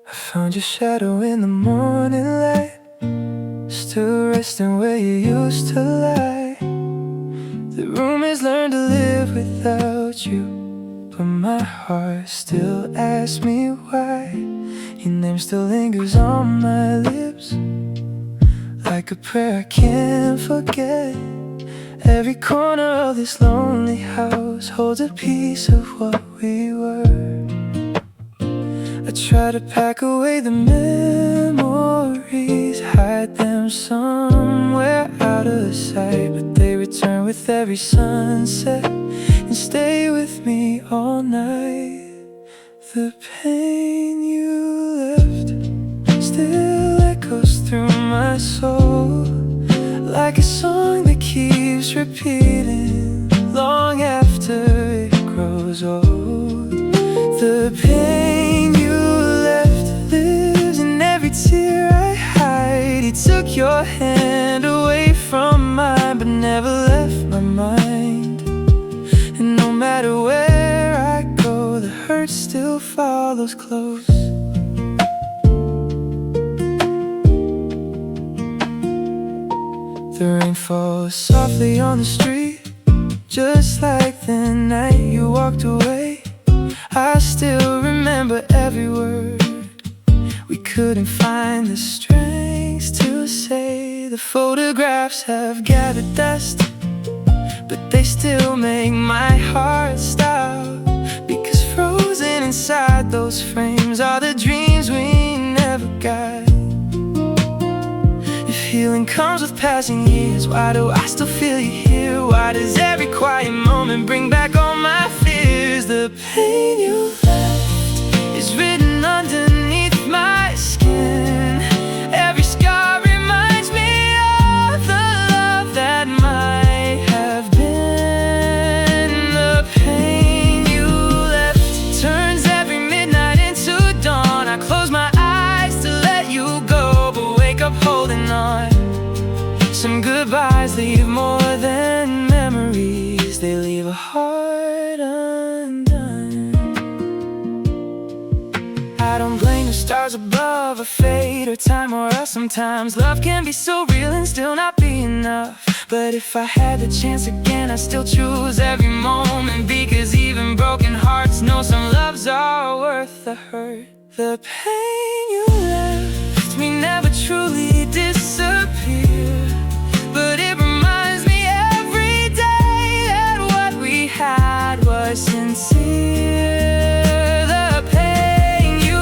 I found your shadow in the morning light, still resting where you used to lie. The room has learned to live without you, but my heart still asks me why. Your name still lingers on my lips, like a prayer I can't forget. Every corner of this lonely house holds a piece of what we were. I try to pack away the memories, hide them somewhere out of sight, but they return with every sunset and stay with me all night. The pain you left still echoes through my soul, like a song that keeps repeating long after it grows old. The pain you left lives in every tear I hide. He took your hand away from mine, but never left my mind. And no matter where I go, the hurt still follows close. The rain falls softly on the street, just like the night you walked away. I still remember every word. We couldn't find the strength to say. The photographs have gathered dust, but they still make my heart stop. Because frozen inside those frames are the dreams we never got. If healing comes with passing years, why do I still feel you here? Why does every quiet moment bring back all my fears? The pain you left is written underneath my skin. Every scar reminds me of the love that might have been. The pain you left turns every midnight into dawn. I close my eyes to let you go, but wake up holding on. Some goodbyes leave more than memories, they leave a heart undone. I don't blame the stars above, or fate, or time, or us. Sometimes love can be so real and still not be enough. But if I had the chance again, I'd still choose every moment, because even broken hearts know some loves are worth the hurt. The pain you left me never truly disappeared, but it reminds me every day that what we had was sincere. The pain you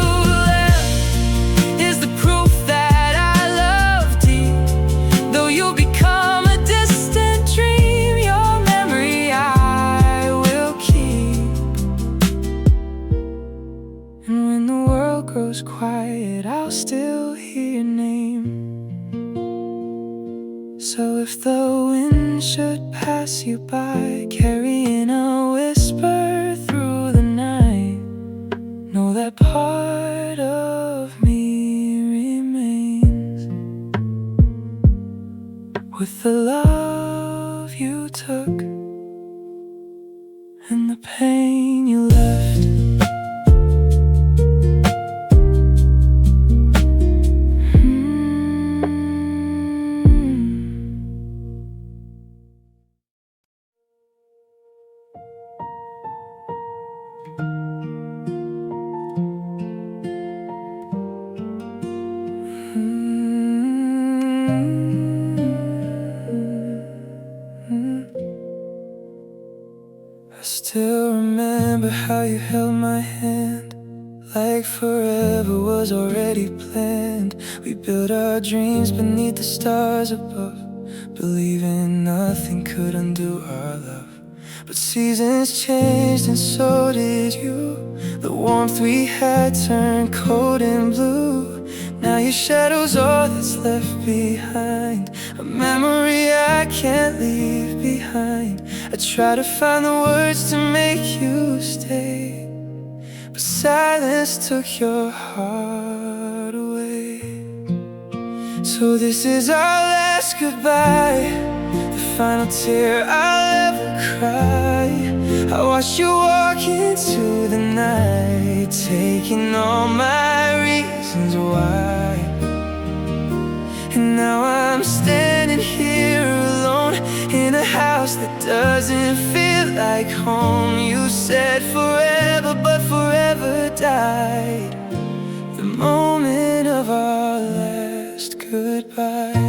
left is the proof that I love deep. Though you'll become a distant dream, your memory I will keep. And when the world grows quiet, I'll still hear your name. So if the wind should pass you by, carrying a whisper through the night, know that part of me remains. With the love you took and the pain you left. I still remember how you held my hand, like forever was already planned. We built our dreams beneath the stars above, believing nothing could undo our love. But seasons changed and so did you. The warmth we had turned cold and blue. Now your shadow's all that's left behind, a memory I can't leave behind. I try to find the words to make you stay, but silence took your heart away. So this is our last goodbye, the final tear I'll ever cry. I watched you walk into the night, taking all my reasons why. And now I'm standing here alone in a house that doesn't feel like home. You said forever, but forever died the moment of our last goodbye.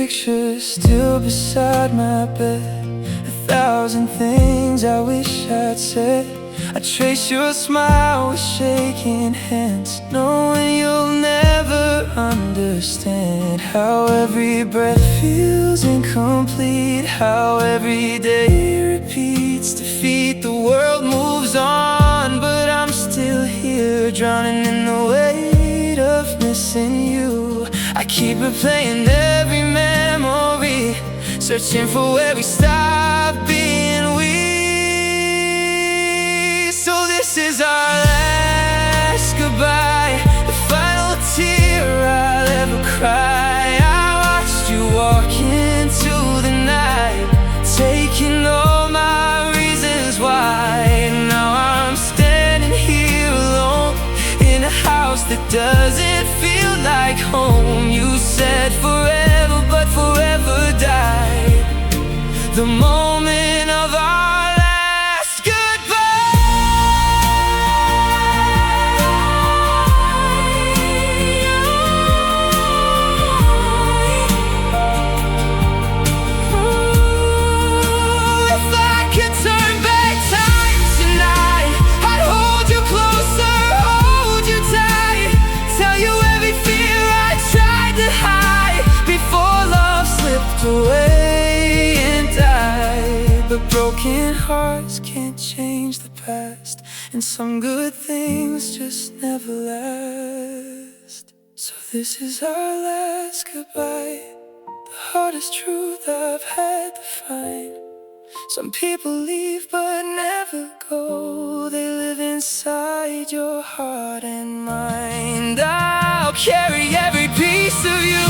Picture's still beside my bed, 1,000 things I wish I'd said. I trace your smile with shaking hands, knowing you'll never understand how every breath feels incomplete, how every day repeats defeat. The world moves on, but I'm still here, drowning in the weight of missing you. I keep replaying every memory, searching for where we stopped being we. So this is our last goodbye, the final tear I'll ever cry. I watched you walk into the night, taking all my reasons why. Now I'm standing here alone in a house that doesn't feel like home. You said forever, but forever died the moment of our last goodbye. Ooh, if I could turn back time tonight, I'd hold you closer, hold you tight, tell you every fear I tried to hide before love slipped away and died. But broken hearts can't change the past, and some good things just never last. So this is our last goodbye, the hardest truth I've had to find. Some people leave but never go, they live inside your heart and mind. I'll carry every piece of you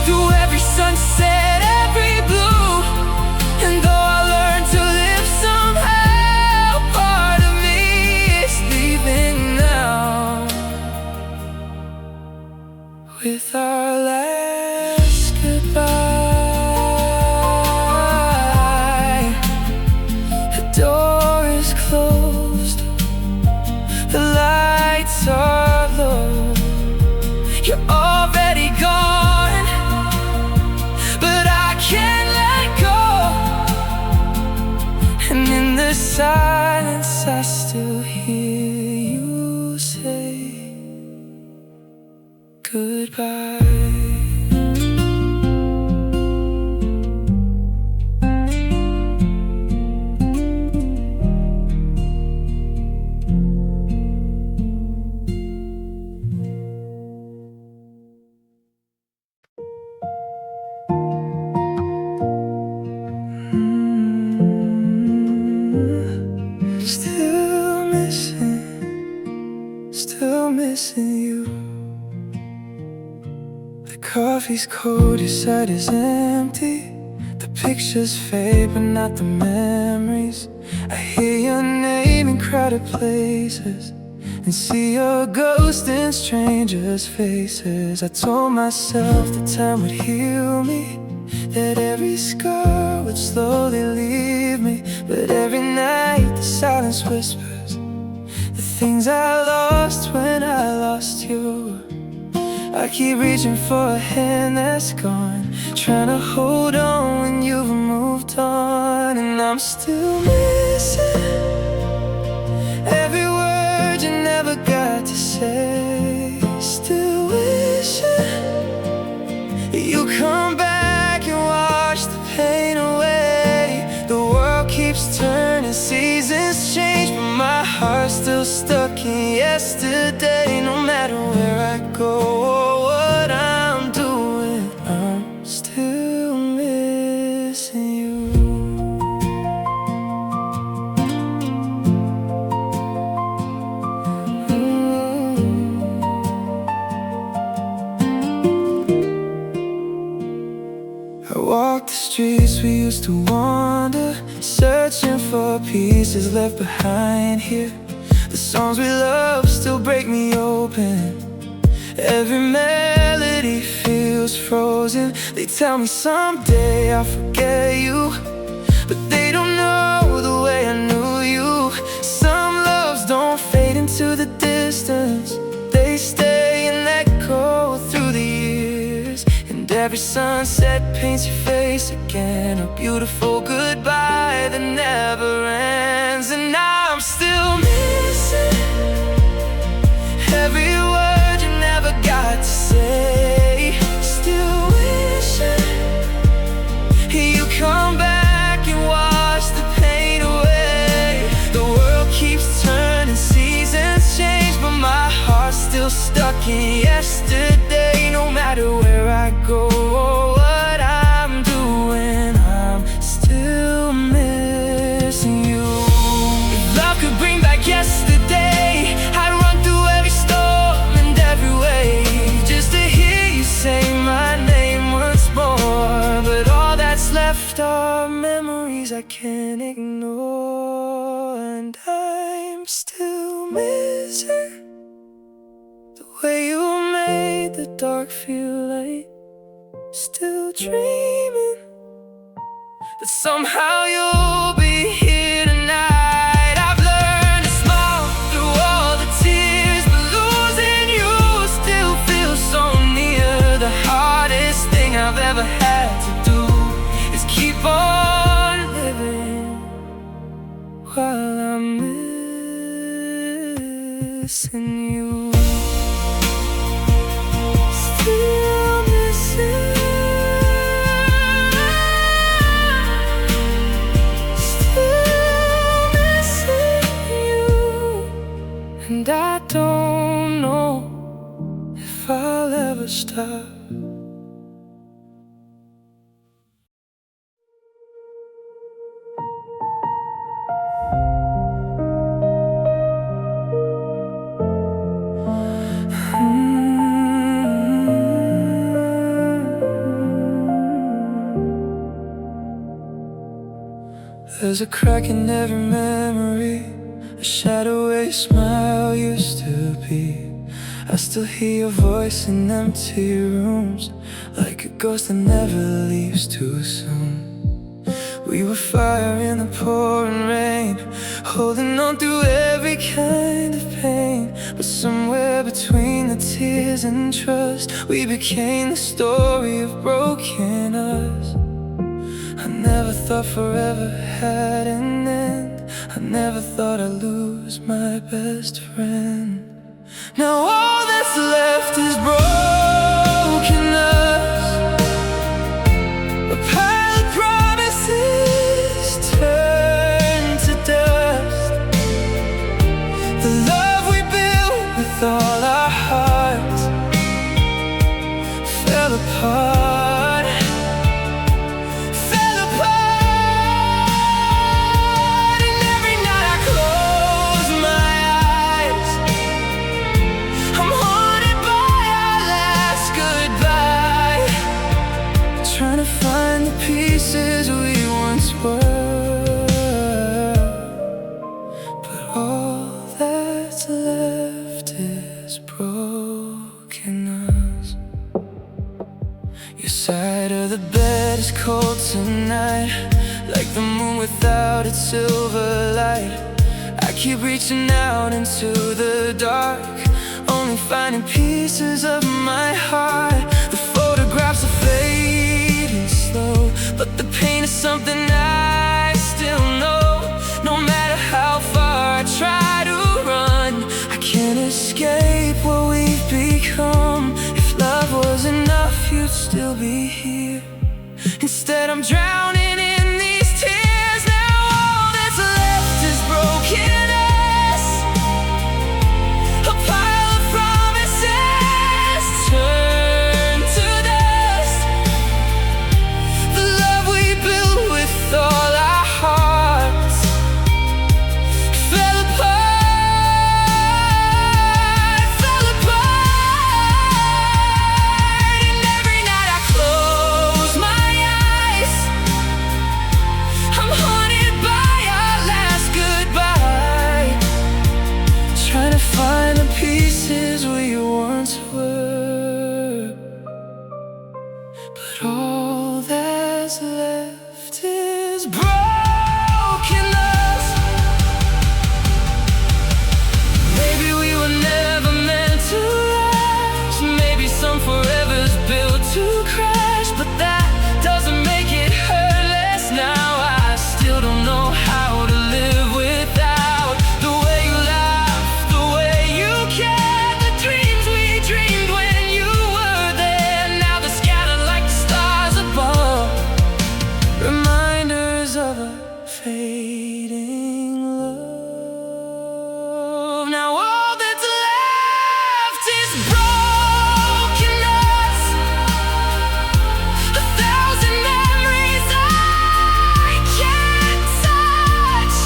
through every sunset, every blue. And though I learn to live somehow, part of me is leaving now. With our last goodbye, the door is closed, the lights are low. You're already gone, but I can't let go. And in the silence I still hear you say goodbye. Still missing you. The coffee's cold, your side is empty. The pictures fade, but not the memories. I hear your name in crowded places and see your ghost in strangers' faces. I told myself that time would heal me, that every scar would slowly leave me. But every night the silence whispers the things I lost when I lost you. I keep reaching for a hand that's gone, trying to hold on when you've moved on. And I'm still missing every word you never got to say. Still wishing you come back and wash the pain away. The world keeps turning, seasons change, but my heart's still stuck in yesterday. No matter where I go or what I'm doing, I'm still missing you. streets we used to wander, searching for pieces left behind here. The songs we love still break me open. Every melody feels frozen. They tell me someday I'll forget you, but they don't know the way I knew you. Some loves don't fade into the distance, they stay and echo through the years. And every sunset paints your face again, a beautiful goodbye that never ends. And I'm still missing every word you never got to say. Still wishing you come back and wash the pain away. The world keeps turning, seasons change, but my heart's still stuck in yesterday. No matter where I go or what I'm doing, I'm still missing you. If love could bring back yesterday, I'd run through every storm and every wave, just to hear you say my name once more. But all that's left are memories I can't ignore. And I'm still missing the way you made the dark feel light. Still dreaming that somehow you'll be here tonight. I've learned to smile through all the tears, but losing you still feels so near. The hardest thing I've ever had to do is keep on living while I'm missing you. Still missing, still missing you. And I don't know if I'll ever stop. There's a crack in every memory, a shadow where your smile used to be. I still hear your voice in empty rooms, like a ghost that never leaves too soon. We were fire in the pouring rain, holding on through every kind of pain. But somewhere between the tears and trust, we became the story of broken us. I never thought forever had an end. I never thought I'd lose my best friend. Now all that's left is brokenness, a pile of promises turned to dust. The love we built with all our hearts fell apart. Trying to find the pieces we once were, but all that's left is brokenness. Your side of the bed is cold tonight, like the moon without its silver light. I keep reaching out into the dark, only finding pieces of my heart. The photographs are fading slow, but the pain is something I still know. No matter how far I try to run, I can't escape what we've become. If love was enough, you'd still be here. Instead I'm drowning in these tears. Now all that's left is brokenness, a pile of promises turned to dust. The love we built with all our hearts fell apart, fell apart. And every night I close my eyes, we once were. But all that's left is brokenness. Maybe we were never meant to last. Maybe some forever's built to crash. But that doesn't make it hurt less now. I still don't know how to live without the way you laugh, the way you care, the dreams we dreamed when you were there. Now they're scattered like the stars above, reminders of a fading love. Now all that's left is brokenness. A thousand memories I can't touch,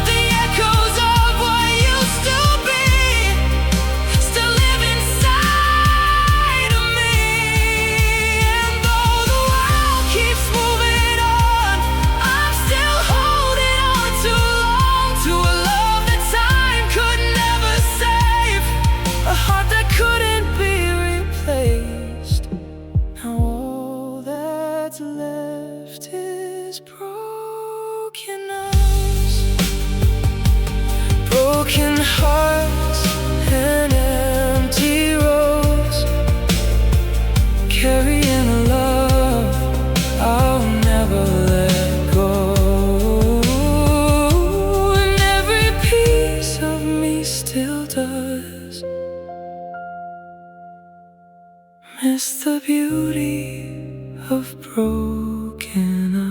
the echoes of what used to be still live inside of me. And though the world keeps moving on, I'm still holding on too long to a love that time could never save, a heart that couldn't be replaced. Now all that's left is brokenness. Broken hearts and empty roads, carrying a love I'll never let go. And every piece of me still does miss the beauty of broken us.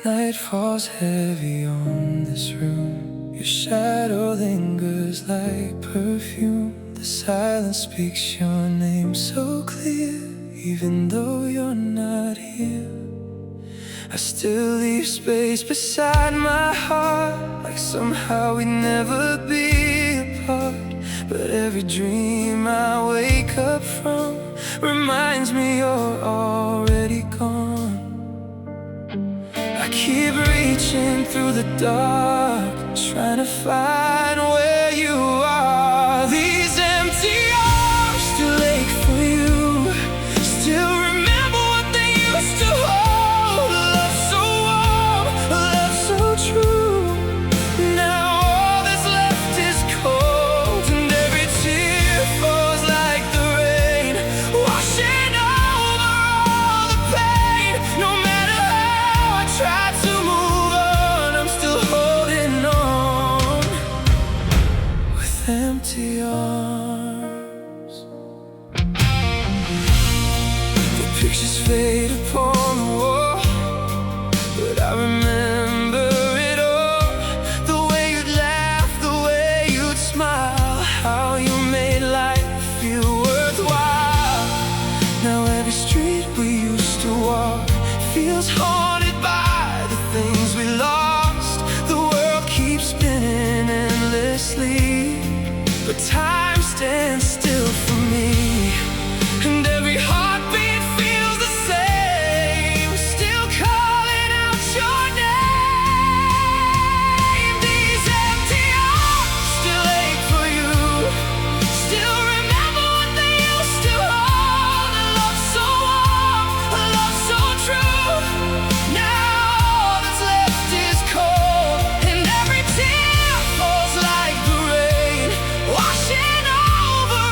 Night falls heavy on this room. Your shadow lingers like perfume. The silence speaks your name so clear. Even though you're not here, I still leave space beside my heart, like somehow we'd never be apart. But every dream I wake up from reminds me you're already gone. I keep reaching through the dark, trying to find where you are. These empty arms still ache for you, still remember what they used to hold. A love so warm, a love so true. Now all that's left is cold, and every tear falls like the rain, washing over all the pain. No matter how I try to move on, I'm still holding on with empty arms. The pictures fade upon the wall, but I remember it all. The way you'd laugh, the way you'd smile, how you made life feel worthwhile. Now every street we used to walk feels haunted by the things we lost. The world keeps spinning endlessly, but time stands still for me. And every heartbeat feels the same, still calling out your name. These empty arms still ache for you, still remember what they used to hold. A love so warm, a love so true. Now all that's left is cold, and every tear falls like the rain, washing over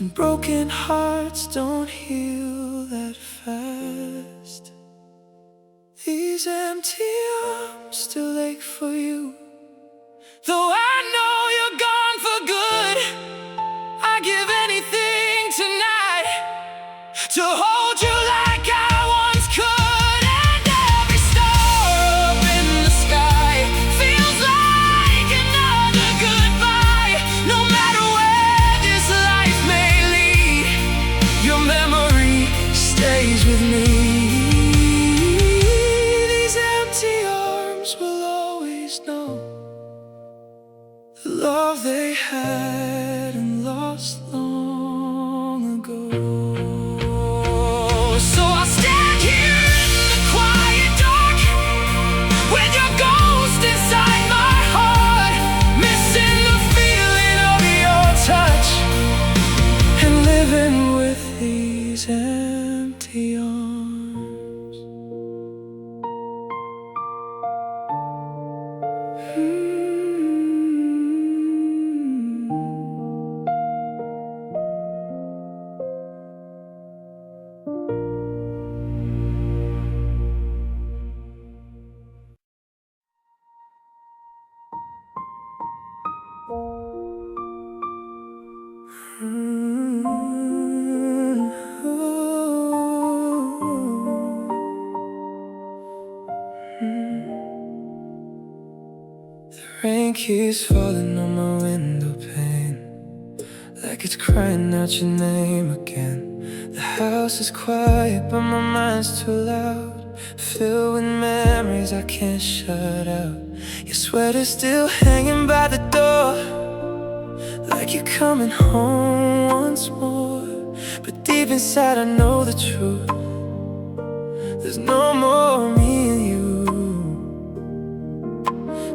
and broken hearts don't heal that fast. These empty arms still ache for you, though I know you're gone for good. I'd give anything tonight to hold you like I once could. And every star up in the sky feels like another goodbye. No matter where this life may lead, your memory stays with me. These empty arms will always know the love they had and lost long ago. So I'll stand here in the quiet dark with your ghost inside my heart, missing the feeling of your touch and living with these empty arms. The rain keeps falling on my window pane, like it's crying out your name again. The house is quiet but my mind's too loud, filled with memories I can't shut out. Your sweater's still hanging by the door, like you're coming home once more. But deep inside I know the truth, there's no more me and you.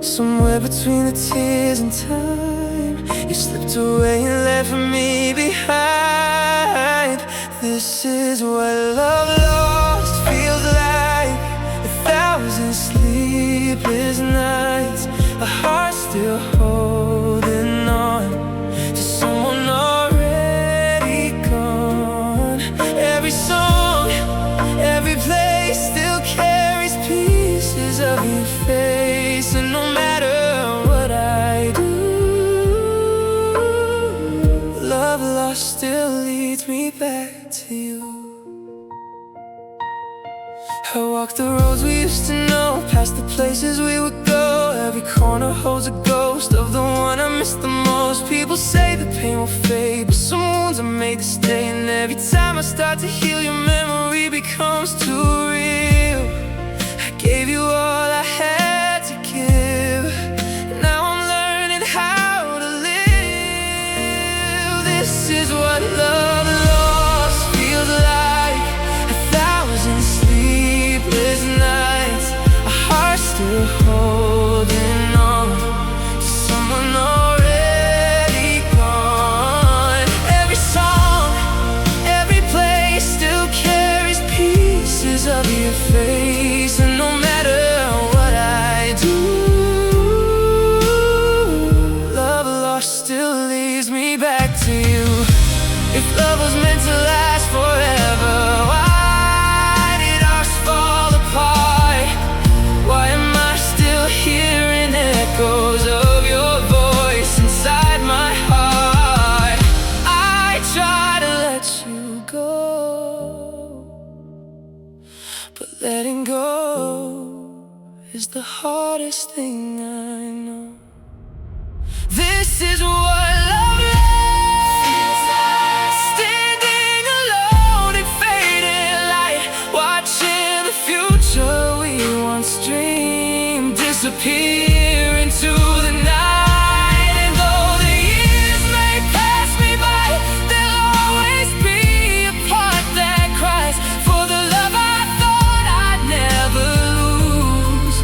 Somewhere between the tears and time, you slipped away and left me behind. This is what love lost feels like, 1,000 sleepless nights, a heart still holding on to someone already gone. Every song, every place still carries pieces of your face, and no matter what I do, love lost still leads me back to you. I walk the roads we used to know, past the places we would go. Every corner holds a ghost of the one I miss the most. People say the pain will fade, but some wounds are made to stay. And every time I start to heal, your memory becomes too real. I gave you all I had to give, now I'm learning how to live. This is what love lost feels like, 1,000 sleepless nights, a heart still holding on to someone already gone. Every song, every place still carries pieces of your face, and no matter what I do, love lost still leads me back to you. If love was meant to last forever, why did ours fall apart? Why am I still hearing echoes of your voice inside my heart? I try to let you go, but letting go is the hardest thing I know. This is what love feels like, standing alone in fading light, watching the future we once dreamed disappear into the night. And though the years may pass me by, there'll always be a part that cries for the love I thought I'd never lose,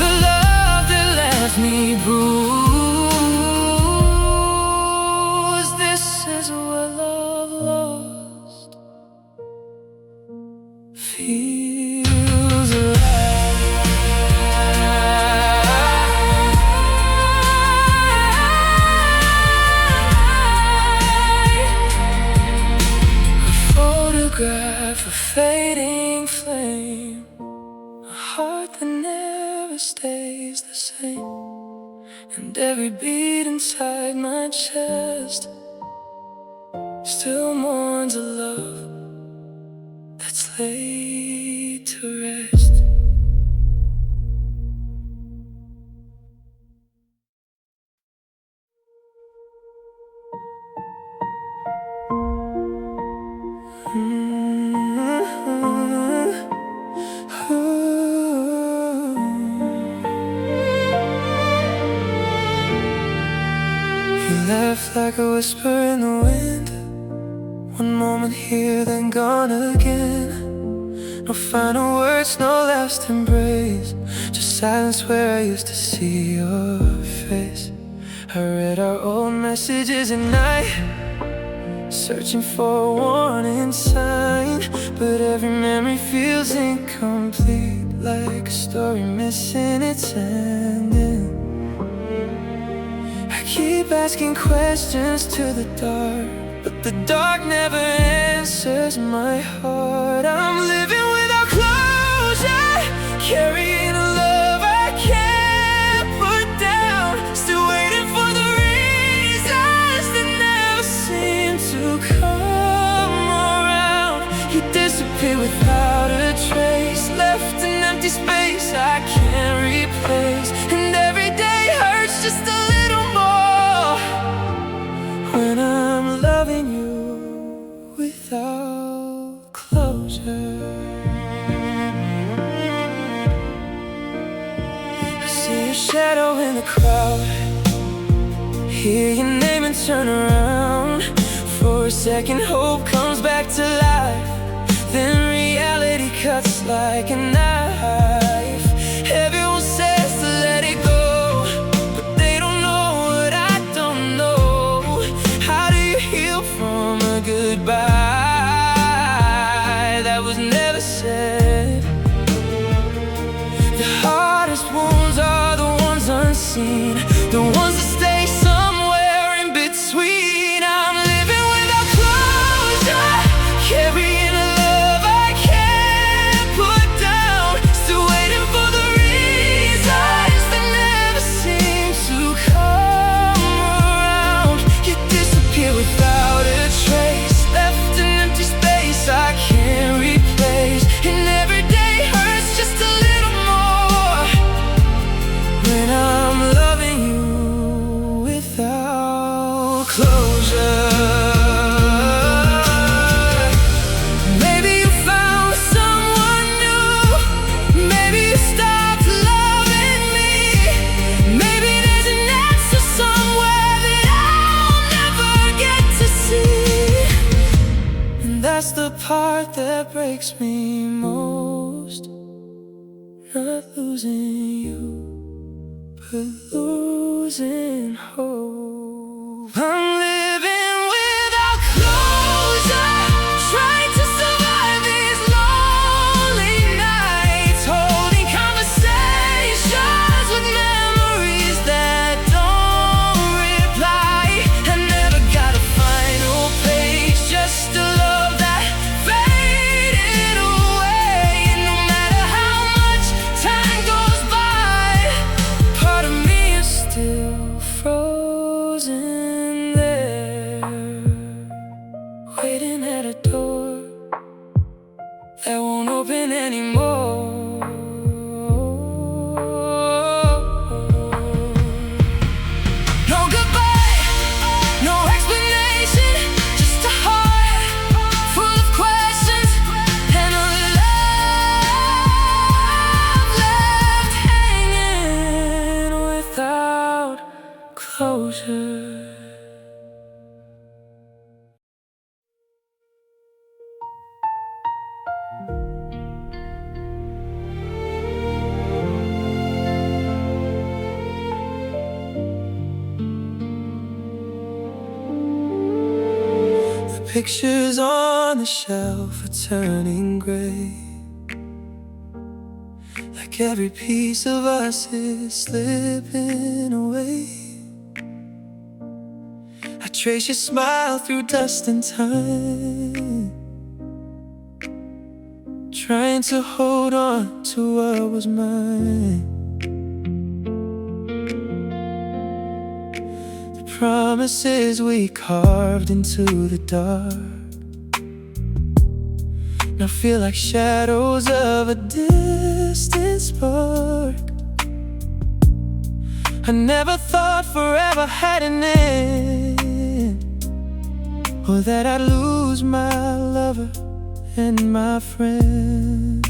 the love that left me bruised. This is what love lost feels like. stays the same, and every beat inside my chest still mourns a love that's laid to rest. He left like a whisper in the wind, one moment here, then gone again. No final words, no last embrace, just silence where I used to see your face. I read our old messages at night, searching for a warning sign, but every memory feels incomplete, like a story missing its ending. I keep asking questions to the dark, but the dark never answers my heart. I'm living without closure, carrying a love I can't put down, still waiting for the reasons that never seem to come around. You disappeared without a trace, left an empty space I can't replace, and every day hurts just a little more when I'm loving you without closure. I see your shadow in the crowd, hear your name and turn around. For a second hope comes back to life, then reality cuts like a knife. Everyone says to let it go, but they don't know what I don't know. How do you heal from a goodbye that was never said? The hardest wounds are the ones unseen, the ones that stay somewhere in between. I'm living without closure, carrying a love I can't put down, still waiting for the reasons that never seem to come around. You disappear without a trace, left an empty space I can't replace, and every day hurts just a little more when I'm loving you without closure. Maybe you found someone new, maybe you stopped loving me, maybe there's an answer somewhere that I'll never get to see. And that's the part that breaks me most, not losing you, but losing hope. I'm living without closure, trying to survive these lonely nights, holding conversations with memories that don't reply. I never got a final page, just a love that faded away. And no matter how much time goes by, part of me is still frozen there, waiting at a door that won't open anymore. No goodbye, no explanation, just a heart full of questions and a love left hanging without closure. The pictures on the shelf are turning gray, like every piece of us is slipping away. I trace your smile through dust and time, trying to hold on to what was mine. promises we carved into the dark now feel like shadows of a distant spark. I never thought forever had an end, or that I'd lose my lover and my friend.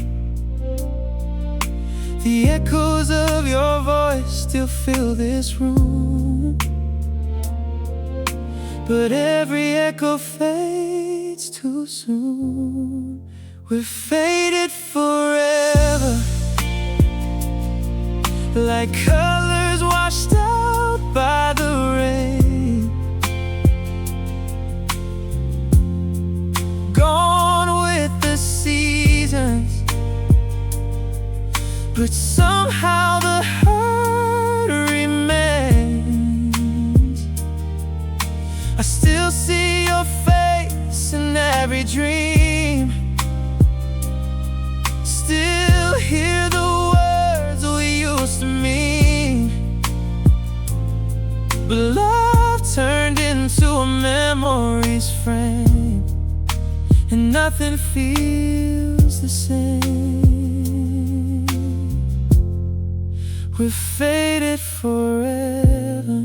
The echoes of your voice still fill this room, but every echo fades too soon. We're faded forever, like colors washed out by the rain, gone with the seasons, but somehow the hurt remains. I still see your face in every dream, still hear the words we used to mean, but love turned into a memory's frame, and nothing feels the same. We're faded forever.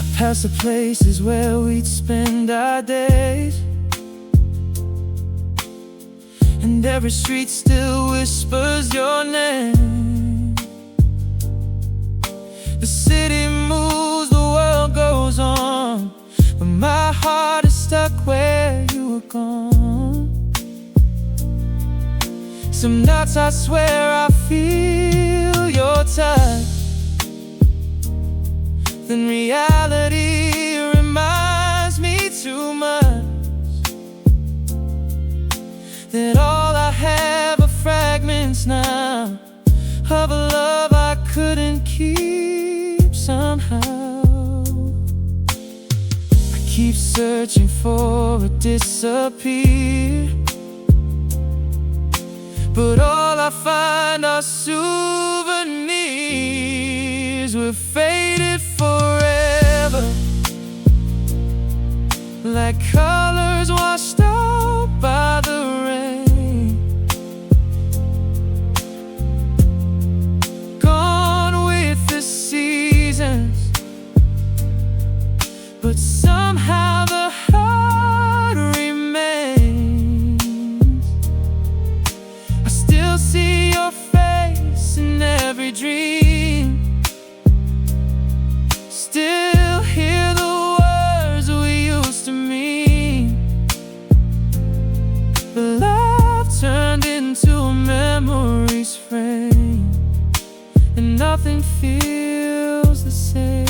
I pass the places where we'd spend our days, and every street still whispers your name. The city moves, the world goes on, but my heart is stuck where you were gone. Some nights I swear I feel your touch, then reality reminds me too much that all I have are fragments now of a love I couldn't keep somehow. I keep searching for a disappear, but all I find are souvenirs. We're faded forever, like colors washed out by the rain, gone with the seasons, but somehow the heart remains. I still see your face in every dream, still hear the words we used to mean, but love turned into a memory's frame, and nothing feels the same.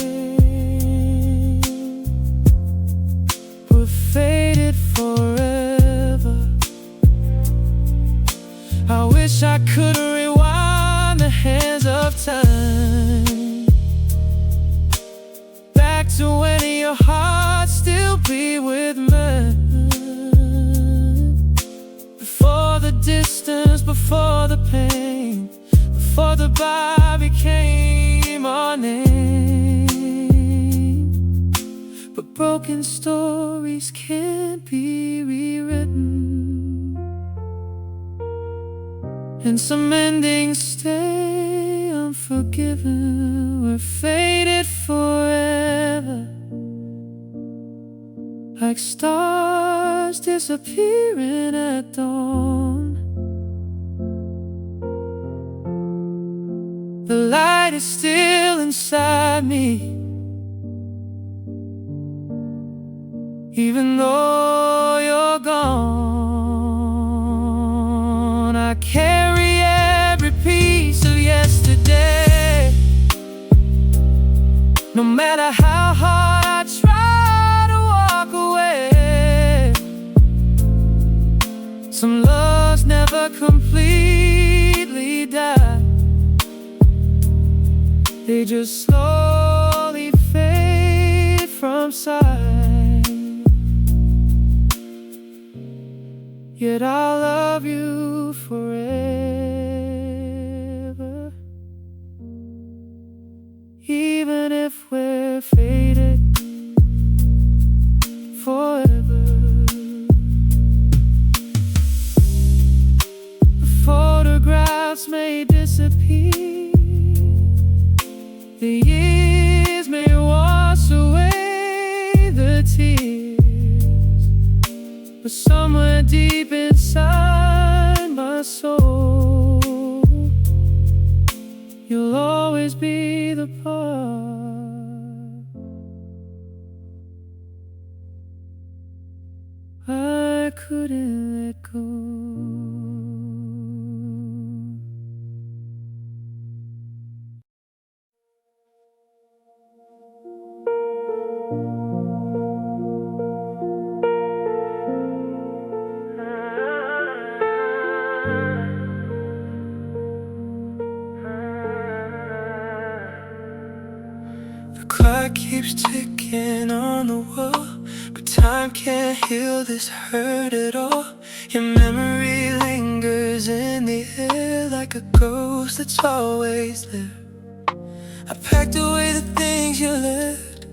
We're faded forever. I wish I could rewind the hands of time, back to when your heart still beat with mine, before the distance, before the pain, before the bar became our name. But broken stories can't be rewritten, and some endings stay unforgiven. We're faded forever, like stars disappearing at dawn. The light is still inside me, even though you're gone. I carry every piece of yesterday, no matter how hard I try to walk away. Some loves never completely die, they just slowly fade from sight. Yet I'll love you forever, even clouds may disappear, the years may wash away the tears, but somewhere deep inside my soul, you'll always be the part I couldn't let go. The clock keeps ticking on the wall, but time can't heal this hurt at all. Your memory lingers in the air like a ghost that's always there. I packed away the things you left,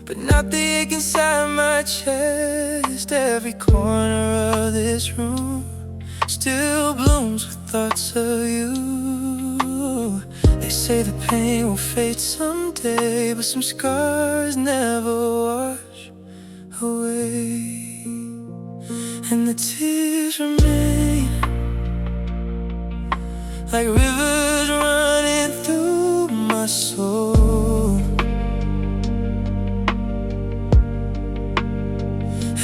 but not the ache inside my chest. Every corner of this room still blooms with thoughts of you. They say the pain will fade someday, but some scars never wash away, and the tears remain like rivers running through my soul.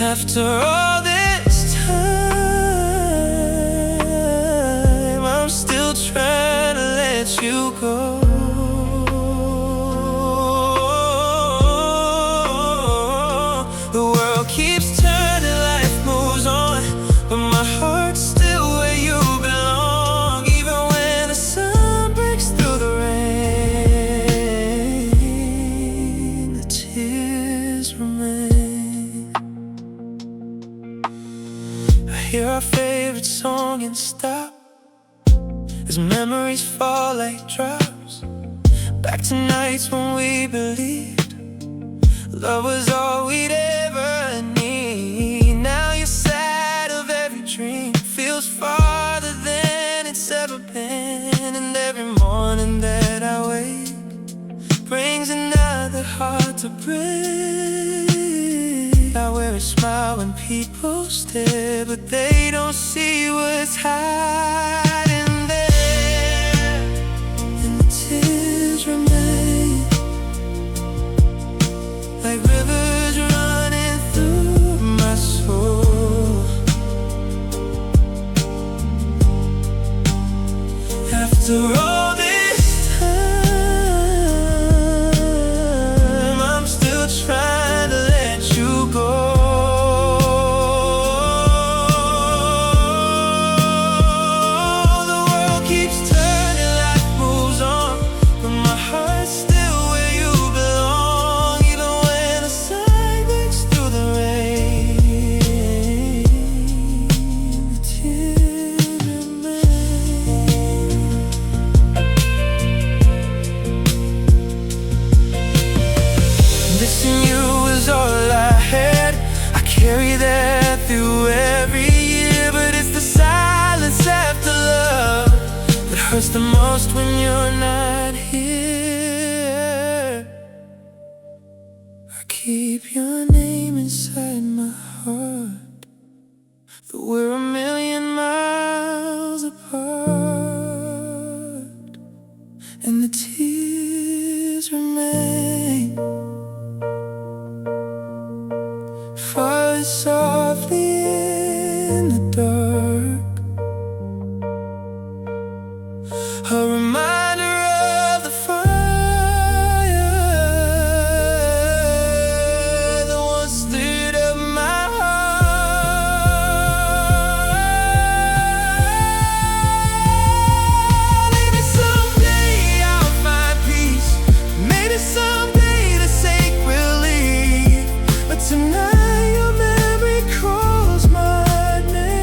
After all this time, I'm still trying to let you go. The world keeps turning, life moves on, but my heart's still where you belong. Even when the sun breaks through the rain, the tears remain. I hear our favorite song and stop as memories fall like drops, back to nights when we believed love was all we'd ever need. Now your side of every dream feels farther than it's ever been, and every morning that I wake brings another heart to break. I wear a smile when people stare, but they don't see what's hiding there, and the tears remain like rivers running through my soul. After all this time, I'm still trying to let you go. The world keeps turning, life moves on, but my heart's still where you belong. Even when the sun breaks through the rain, the tears remain. Missing you was all I had. I carry that through every year, but it's the silence after love that hurts the most when you're not here. I keep your name inside my heart, though we're a million miles apart, and the tears remain, falling softly in the dark. A reminder of the fire that once lit up my heart. Maybe someday I'll find peace, maybe someday the ache will leave, but tonight your memory calls my name.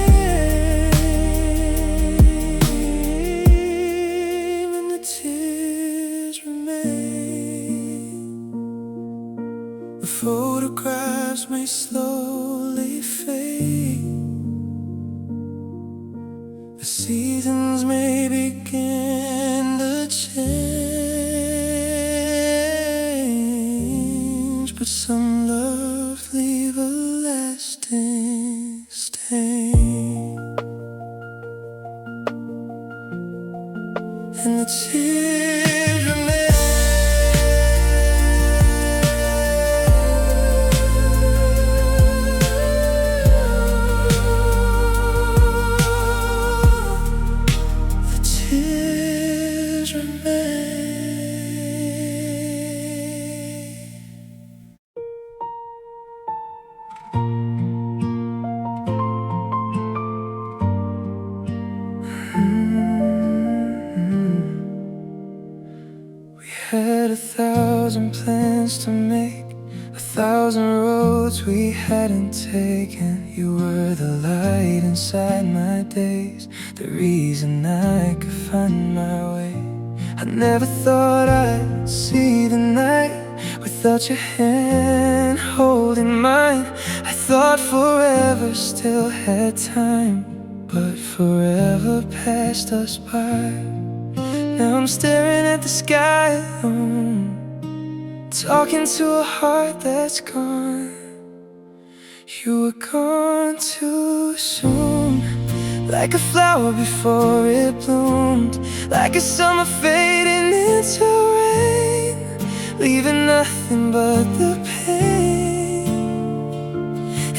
seasons may begin to change, but some love leave a lasting stain. And the tears remain. The tears We had 1,000 plans to make, 1,000 roads we hadn't taken. You were the light inside my days, the reason I could find my way. I never thought I'd see the night without your hand holding mine. I thought forever still had time, but forever passed us by. Now I'm staring at the sky alone, talking to a heart that's gone. You were gone too soon, like a flower before it bloomed, like a summer fading into rain, leaving nothing but the pain.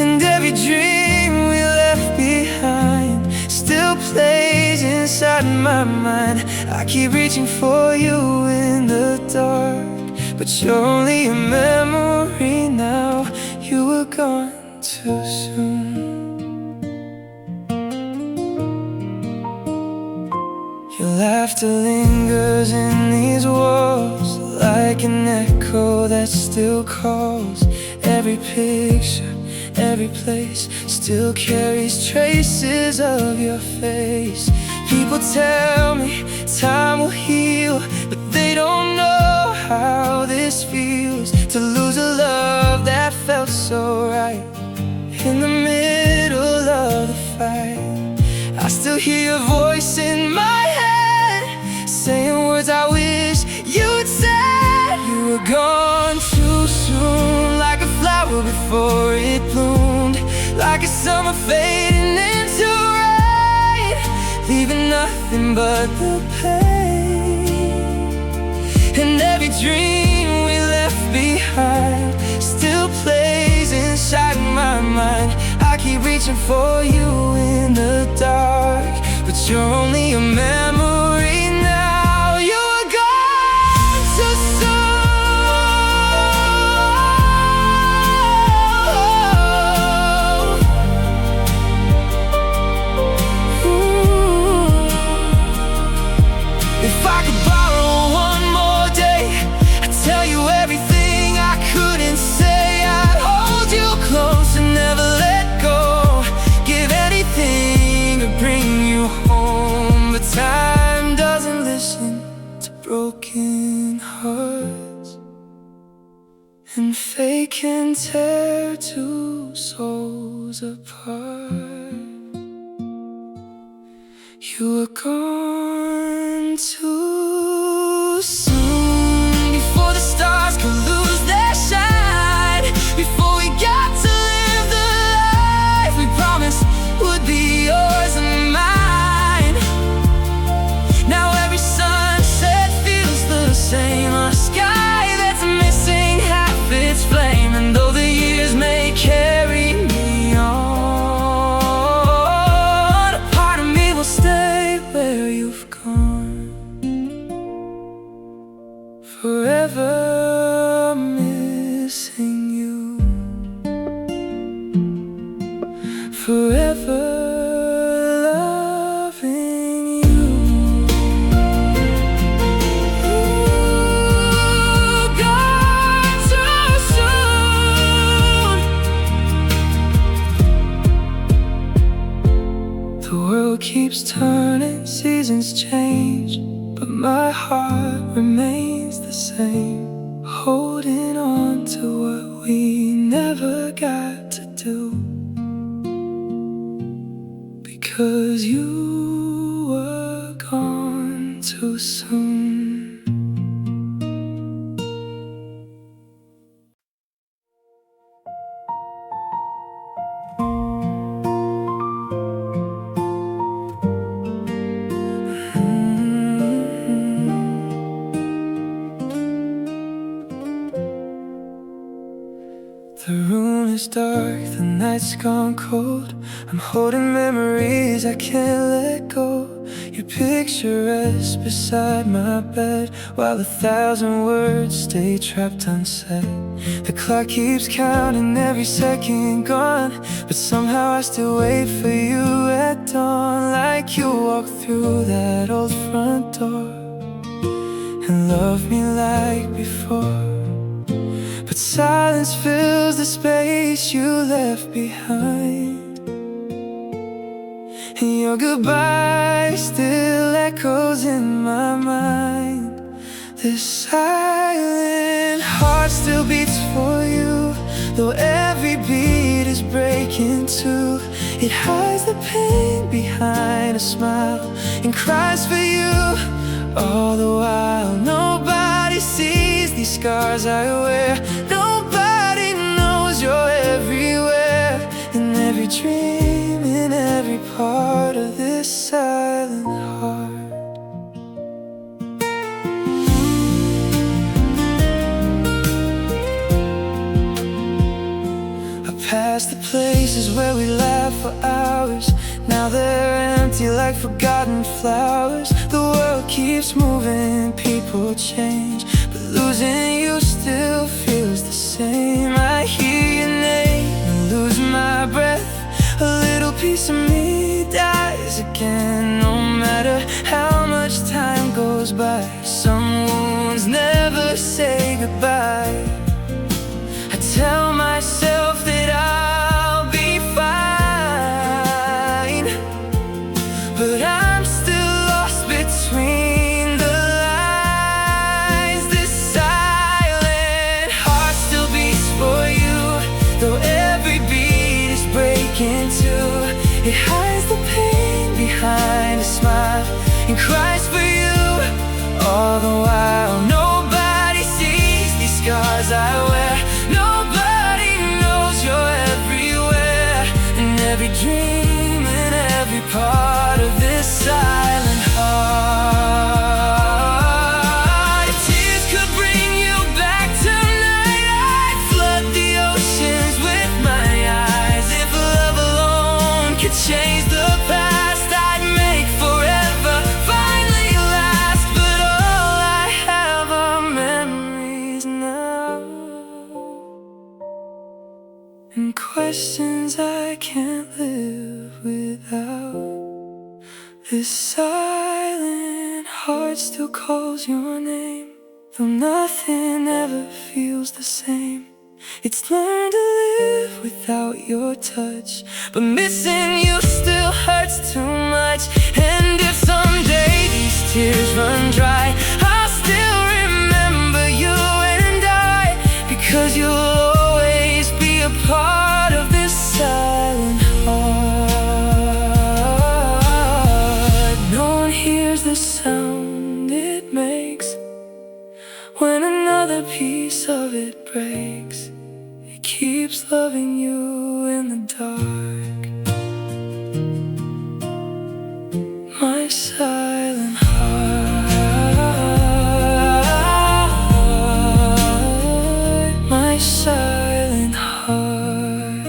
And every dream we left behind still plays inside my mind. I keep reaching for you in the dark, but you're only a memory now. You were gone too soon. Your laughter lingers in these walls, like an echo that still calls. Every picture, every place still carries traces of your face. People tell me time will heal, but they don't know how this feels, to lose a love that felt so right in the middle of the fight. I still hear your voice in my head, saying words I wish you'd said. You were gone too soon, like a flower before it bloomed, like a summer fading into rain, leaving nothing but the pain. And every dream we left behind still plays inside my mind. I keep reaching for you in the dark, but you're only a memory now. You were gone too soon. If I could borrow one more day, I'd tell you everything I couldn't say. I'd hold you close and never let go, give anything to bring you home. But time doesn't listen to broken hearts, and fate can tear two souls apart. You were gone too soon, before the stars could lose their shine, before we got to live the life we promised would be yours and mine. Now every sunset feels the same, a sky that's missing half its flame. And though the years may carry me on, a part of me will stay where you've gone, forever missing you, forever loving you. Ooh, gone too soon. The world keeps turning, seasons change, but my heart remains the same, holding on to what we never got to do, because you were too soon. The room is dark, the night's gone cold. I'm holding memories I can't let go. Your picture rests beside my bed, while 1,000 words stay trapped unsaid. The clock keeps counting every second gone, but somehow I still wait for you at dawn. Like you walk through that old front door and love me like before. But silence fills the space you left behind, and your goodbye still echoes in my mind. This silent heart still beats for you, though every beat is breaking too. It hides the pain behind a smile and cries for you. All the while nobody sees these scars I wear. Nobody knows you're everywhere, in every dream, in every part of this silent heart. I passed the places where we laughed for hours. Now they're empty like forgotten flowers. The world keeps moving, people change, but losing you still feels the same. I hear your name and lose my breath. A little piece of me dies again. No matter how much time goes by, some wounds never say goodbye. I tell myself that I'll be fine, but I'm still lost between the lines. This silent heart still beats for you, though every beat is breaking too. It hides the pain behind a smile and cries for you. All the while nobody sees these scars I wear. Nobody knows you're everywhere, in every dream, in every part of this silent heart. If tears could bring you back tonight, I'd flood the oceans with my eyes. If love alone could change the past, I'd make forever finally last. But all I have are memories now, and questions I can't live without. This silent heart still calls your name, though nothing ever feels the same. It's learned to live without your touch, but missing you still hurts too much. And if someday these tears run dry, I'll still remember you and I, because you'll always be a part of this silent heart. No one hears the sound it makes when another piece of it breaks. It keeps loving you in the dark, my silent heart, my silent heart.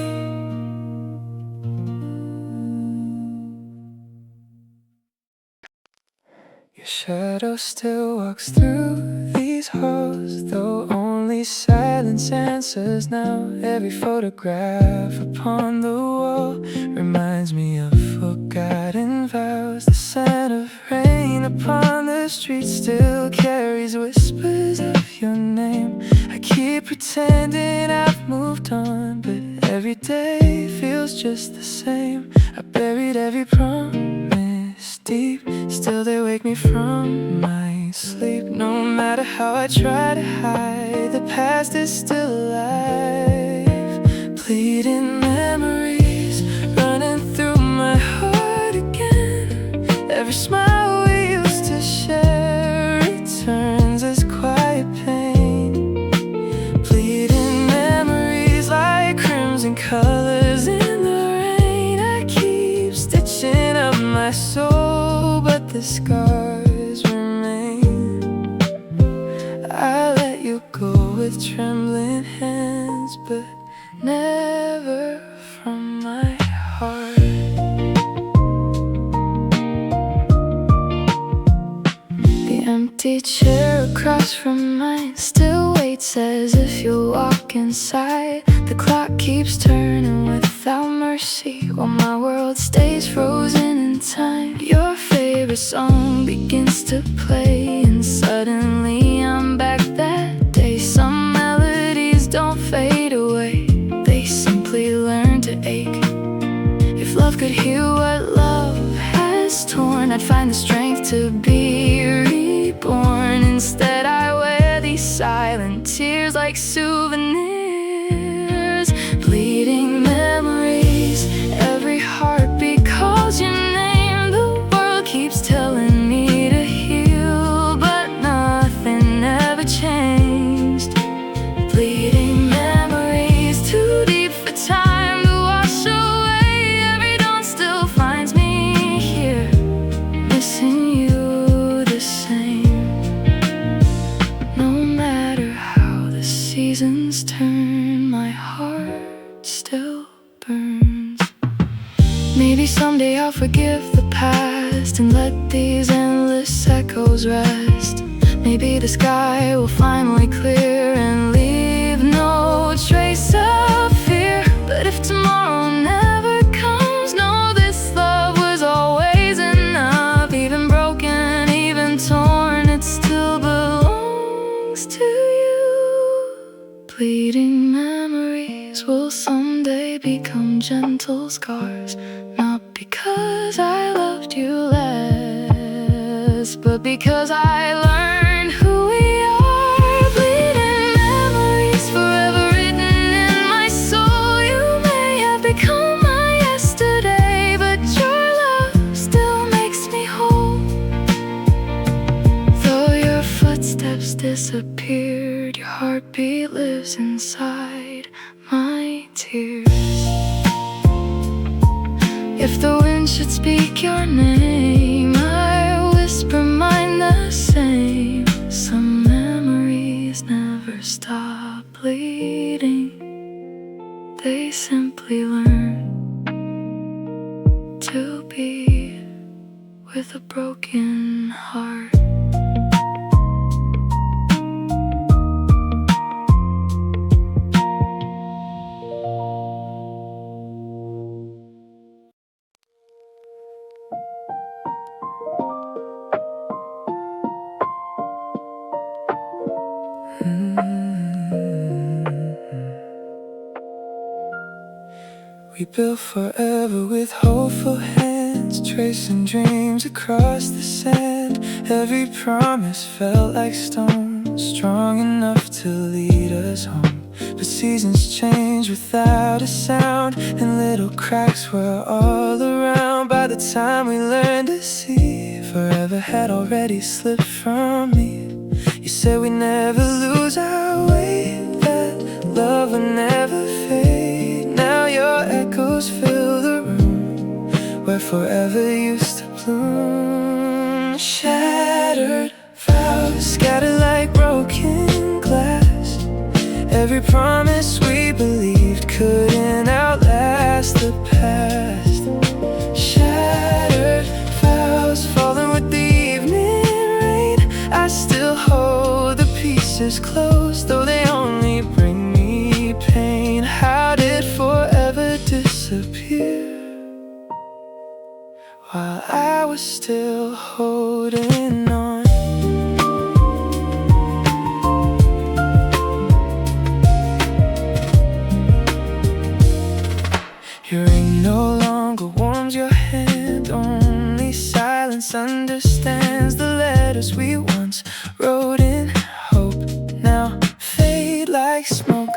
Your shadow still walks through these halls, though only silence answers now. Every photograph upon the wall reminds me of forgotten vows. The scent of rain upon the street still carries whispers of your name. I keep pretending I've moved on, but every day feels just the same. I buried every promise deep, still they wake me from my sleep. No matter how I try to hide, the past is still alive. Bleeding memories running through my heart again. Every smile we used to share, scars remain. I let you go with trembling hands, but never from my heart. The empty chair across from mine still waits as if you'll walk inside. The clock keeps turning without mercy, while my world stays frozen in time. Your favorite song begins to play, and suddenly I'm back that day. Some melodies don't fade away, they simply learn to ache. If love could heal what love has torn, I'd find the strength to be reborn. Instead I wear these silent tears like souvenirs, bleeding memories. Every heartbeat calls your name. The world keeps telling me to heal, but nothing ever changed. Bleeding memories, too deep for time to wash away. Every dawn still finds me here, missing you the same. No matter how the seasons turn, my heart still burns. Maybe someday I'll forgive the past and let these endless echoes rest. Maybe the sky will finally clear and leave no trace of fear. But if tomorrow never comes, know this love was always enough. Even broken, even torn, it still belongs to you. Bleeding memories will someday become gentle scars, not because I loved you less, but because I learned who we are. Bleeding memories forever written in my soul. You may have become my yesterday, but your love still makes me whole. Though your footsteps disappeared, your heartbeat lives inside my tears. If the wind should speak your name, I whisper mine the same. Some memories never stop bleeding, they simply learn to be with a broken heart. We built forever with hopeful hands, tracing dreams across the sand. Every promise felt like stone, strong enough to lead us home. But seasons change without a sound, and little cracks were all around. By the time we learned to see, forever had already slipped from me. You said we never lose our way, that love would never fade. Now your echoes fill the room where forever used to bloom. Shattered vows, scattered like broken glass. Every promise we believed couldn't outlast the past. Shattered vows, falling with the evening rain. I still hold the pieces close, though they only bring me pain. How did forever disappear while I was still holding on? Your ring no longer warms your hand, only silence understands. The letters we once wrote in hope now fade like smoke.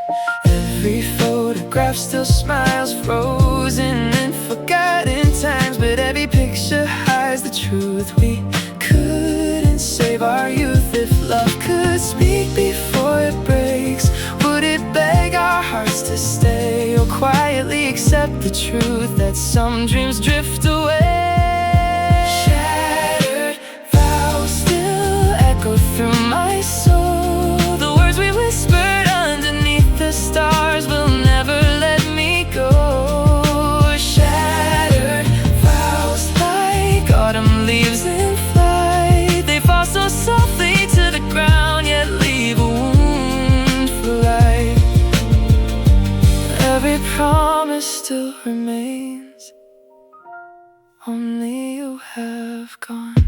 Every photograph still smiles, frozen in forgotten times. But every picture hides the truth. We couldn't save our youth. If love could speak before it breaks, would it beg our hearts to stay, or quietly accept the truth that some dreams drift away? Shattered remains. Only you have gone.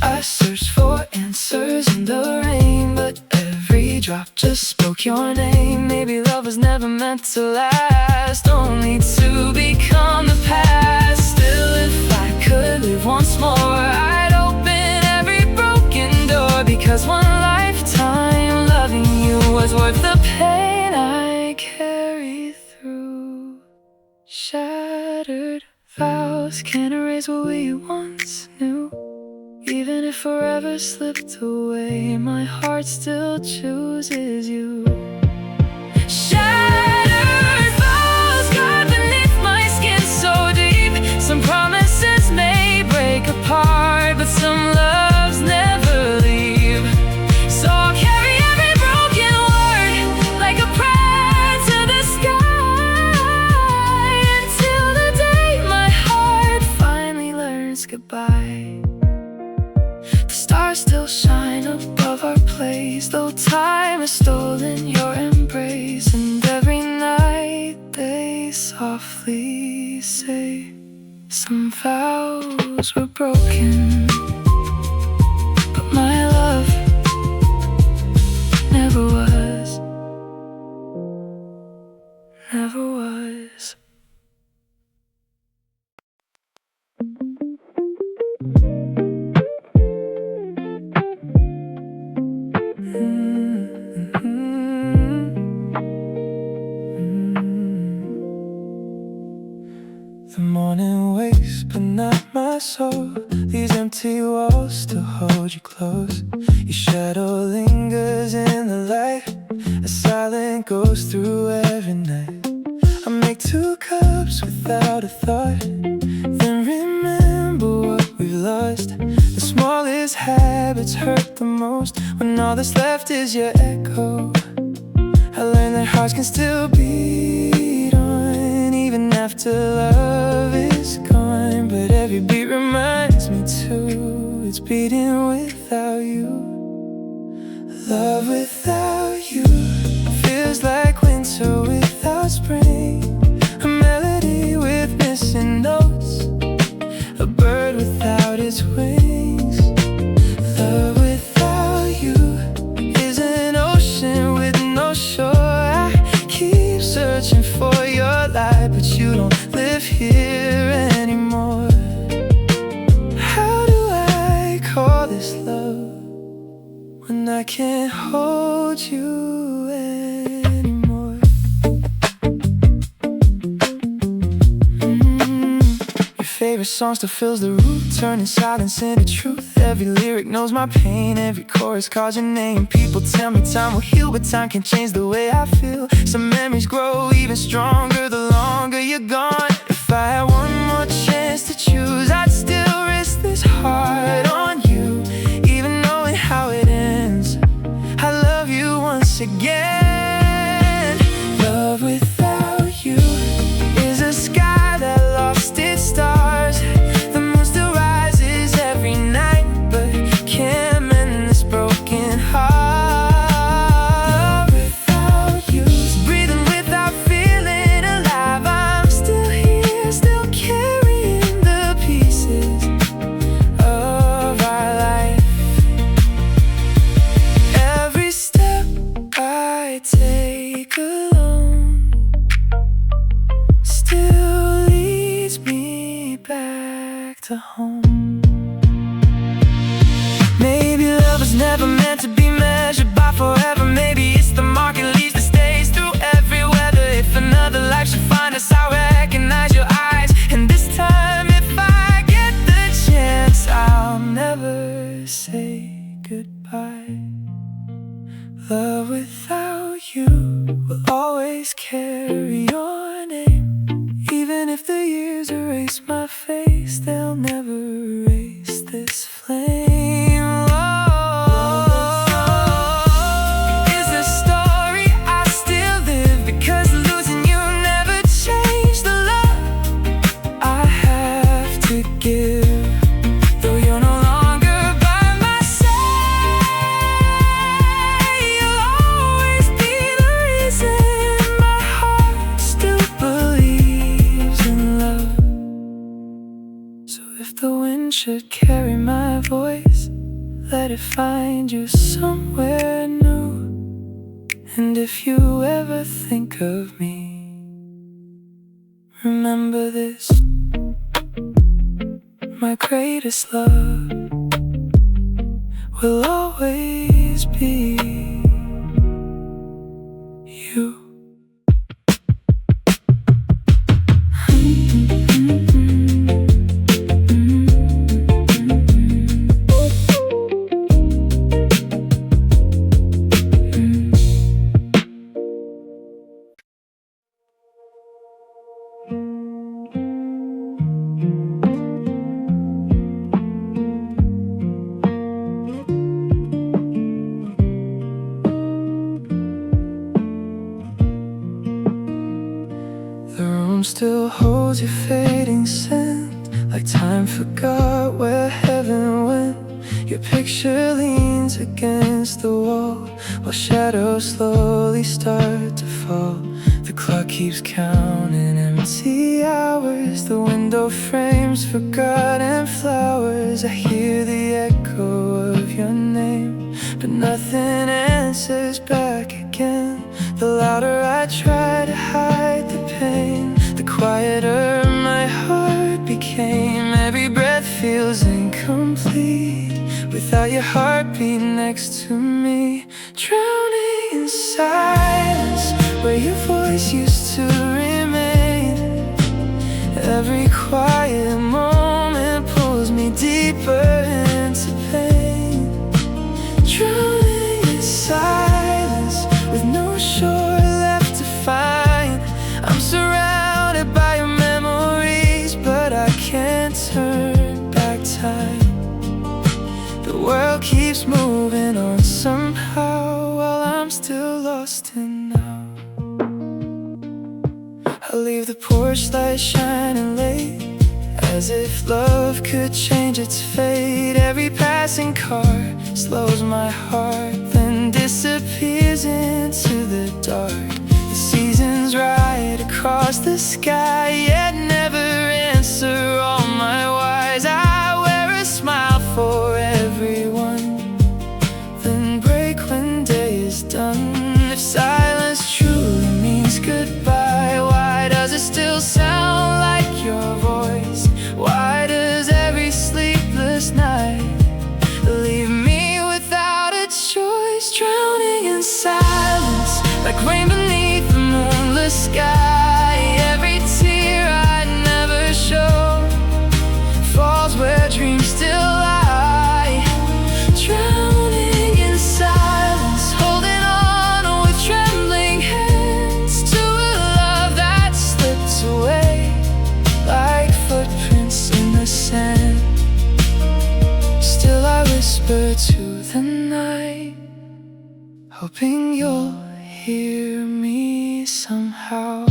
I searched for answers in the rain, but every drop just spoke your name. Maybe love was never meant to last, only to become the past. Still, if I could live once more, I'd open every broken door, because one lifetime loving you was worth the pain I carry through. Shattered vows can't erase what we once knew. Even if forever slipped away, my heart still chooses you. Shattered vows cut beneath my skin so deep. Some promises may break apart, but some loves never leave. So I'll carry every broken word like a prayer to the sky, until the day my heart finally learns goodbye. Stars still shine above our place, though time has stolen your embrace. And every night they softly say, some vows were broken, but my love never was, never was. The morning wakes, but not my soul. These empty walls still hold you close. Your shadow lingers in the light, a silent goes through every night. I make 2 cups without a thought, then remember what we've lost. The smallest habits hurt the most, when all that's left is your echo. I learned that hearts can still beat on, even after love is gone. But every beat reminds me too, it's beating without you. Love without you feels like winter without spring, a melody with missing notes, a bird without its wings. Love without you is an ocean with no shore. I keep searching for your light, but you don't live here anymore. How do I call this love when I can't hold you anymore? Your favorite song still fills the room, turning silence into truth. Every lyric knows my pain, every chorus calls your name. People tell me time will heal, but time can change the way I feel. Some memories grow even stronger the longer you're gone. If I had one more chance to choose, I'd still risk this heart on you, even knowing how it ends. I love you once again. Love without you is a sky that lost its stars. The moon still rises every night, but can't mend this broken heart. Love without you is breathing without feeling alive. I'm still here, still carrying the pieces of our life. Every step I take alone still leads me back to home. Maybe love was never meant to be measured by forever. Maybe it's the mark it leaves that stays through every weather. If another life should find us, I'll recognize your eyes. And this time, if I get the chance, I'll never say goodbye. Love without you will always carry your name. Even if the years erase my face, they'll never erase this flame. Oh, is the star So if the wind should carry my voice, let it find you somewhere new. And if you ever think of me, remember this: my greatest love will always be you. The room still holds your fading scent, like time forgot where heaven went. Your picture leans against the wall, while shadows slowly start to fall. The clock keeps counting empty hours, the window frames forgotten flowers. I hear the echo of your name, but nothing answers back again. The louder I try to hide the pain, the quieter my heart became. Every breath feels incomplete without your heartbeat next to me. Drowning in silence where your voice used to remain. Every quiet moment pulls me deeper into pain. Drowning in silence with no shore left to find. I'm surrounded by your memories, but I can't turn back time. The world keeps moving on somehow, while I'm still lost in now. I leave the porch light shining late, as if love could change its fate. Every passing car slows my heart, then disappears into the dark. The seasons ride across the sky, yet never answer all my whys. I wear a smile for everyone, then break when day is done. If silence truly means goodbye, why does it still sound like your voice? Why does every sleepless night leave me without a choice? Drowning in silence like rain beneath the moonless sky. Every tear I never show falls where dreams still lie. Drowning in silence, holding on with trembling hands to a love that slipped away like footprints in the sand. Still I whisper to the night, hoping you'll hear me somehow.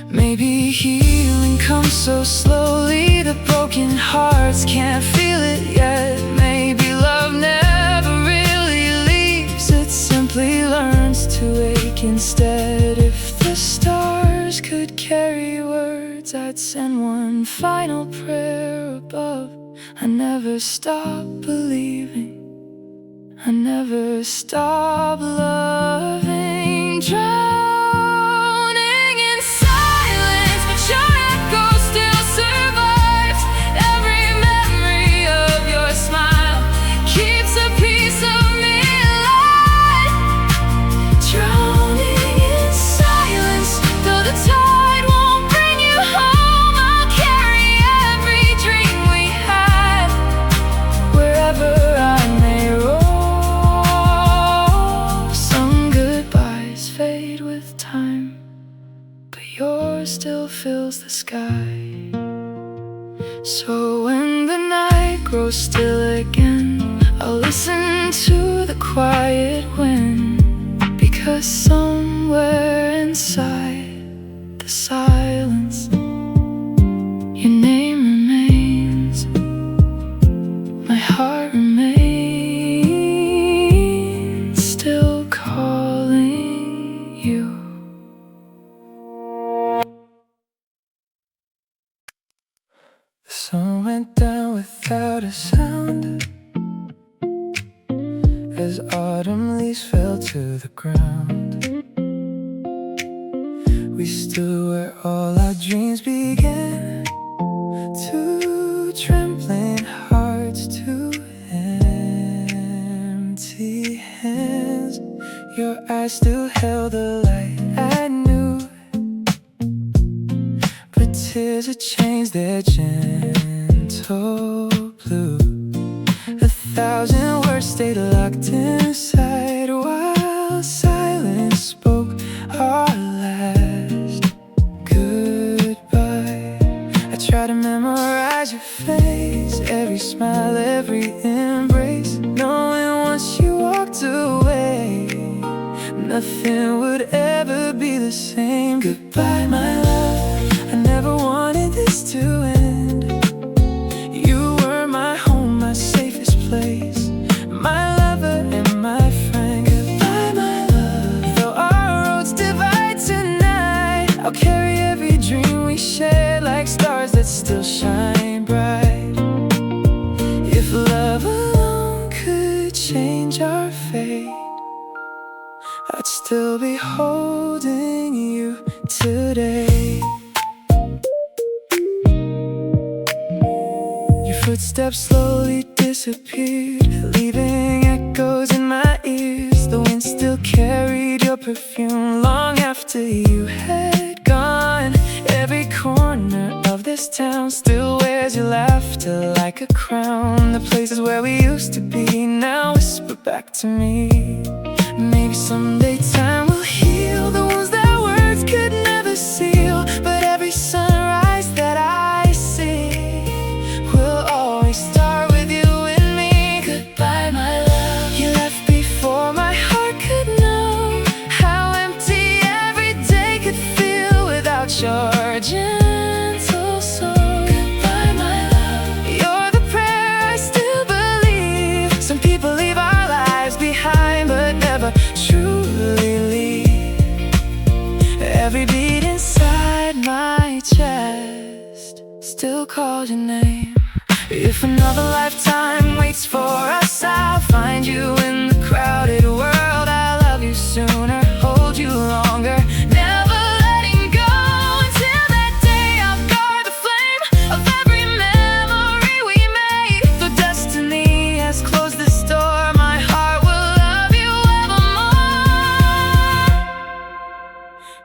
Maybe healing comes so slowly that broken hearts can't feel it yet. Maybe love never really leaves, it simply learns to ache instead. If the stars could carry words, I'd send one final prayer above. I never stop believing, I never stop loving. Drowning in silence, but your echo still survives. Every memory of your smile keeps a piece of me alive. Drowning in silence, though the tide won't bring you home, I'll carry every dream we had wherever I may roam. Fade with time, but yours still fills the sky. So when the night grows still again, I'll listen to the quiet wind, because somewhere inside the silence, your name remains, my heart remains still calling you. sun went down without a sound as autumn leaves fell to the ground. We stood where all our dreams began, two trembling hearts, two empty hands. Your eyes still held the light I knew, but tears had changed their gentle blue. 1,000 words stayed locked inside while silence spoke our last goodbye. I try to memorize your face, every smile, every embrace, knowing once you walked away nothing would ever be the same. Goodbye, my love, I never wanted this to end. You were my home, my safest place, my lover and my friend. Goodbye, my love, though our roads divide tonight, I'll carry every dream we shared like stars that still shine bright. If love alone could change our fate, I'd still be holding you today. Your footsteps slowly disappeared, leaving echoes in my ears. The wind still carried your perfume long after you had gone. Every corner of this town still wears your laughter like a crown. The places where we used to be now whisper back to me. Maybe someday time will heal the wounds that words could never seal, but every sunrise that I see will always start with you and me. Goodbye, my love, you left before my heart could know how empty every day could feel without your gentle soul. Goodbye, my love, you're the prayer I still believe. Some people leave our lives behind but never truly leave. Every beat inside my chest still calls your name. If another lifetime waits for us, I'll find you in the crowded world. I'll love you sooner, hold you longer, never letting go. Until that day, I'll guard the flame of every memory we made. Though destiny has closed this door, my heart will love you evermore.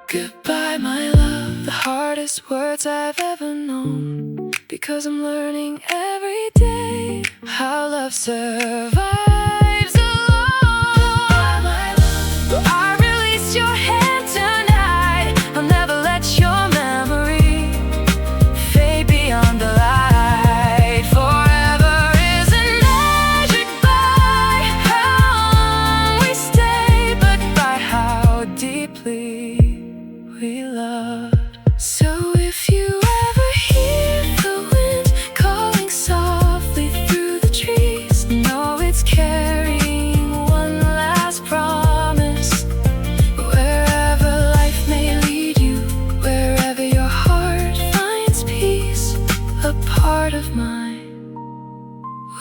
Goodbye, my love, the hardest words I've ever known, because I'm learning every day how love survives alone. Goodbye, my love, though I release your hand tonight, I'll never let your memory fade beyond the light. Forever is a magic by how long we stay, but by how deeply we love. So if you ever hear the wind calling softly through the trees, know it's carrying one last promise. Wherever life may lead you, wherever your heart finds peace, a part of mine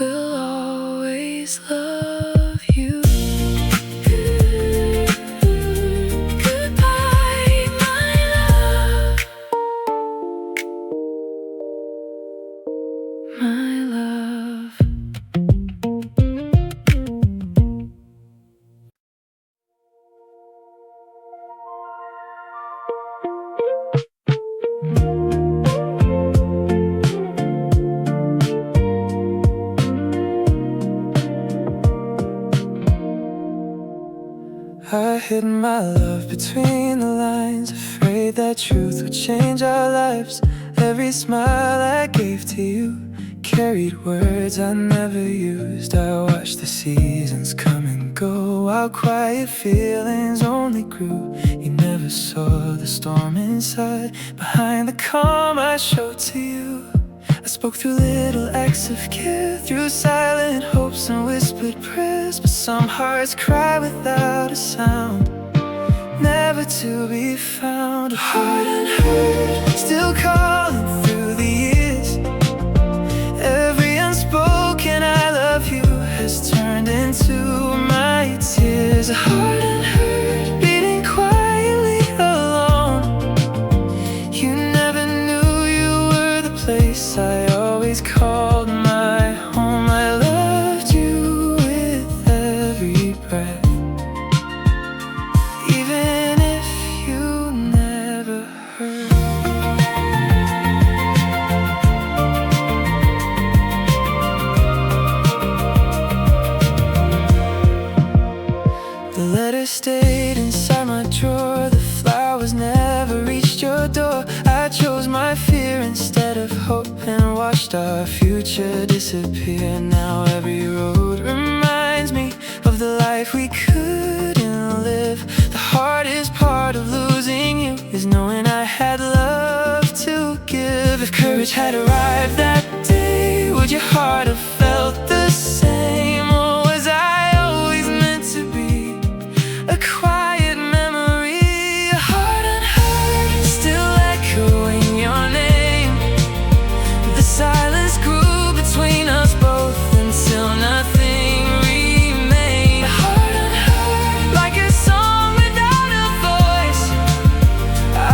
will always love you. Goodbye, my love, my love. I hid my love between the lines, afraid that truth would change our lives. Every smile I gave to you carried words I never used. I watched the seasons come and go while quiet feelings only grew. You never saw the storm inside, behind the calm I showed to you. I spoke through little acts of care, through silent hopes and whispered prayers. But some hearts cry without a sound, never to be found. A heart unheard, still calling through the years. watched our future disappear. Now every road reminds me of the life we couldn't live. The hardest part of losing you is knowing I had love to give. If courage had arrived that day, would your heart have felt the same? Or was I always meant to be a quiet memory, a heart unheard, still echoing your name? The silence grew between us both until nothing remained. A heart unheard, like a song without a voice.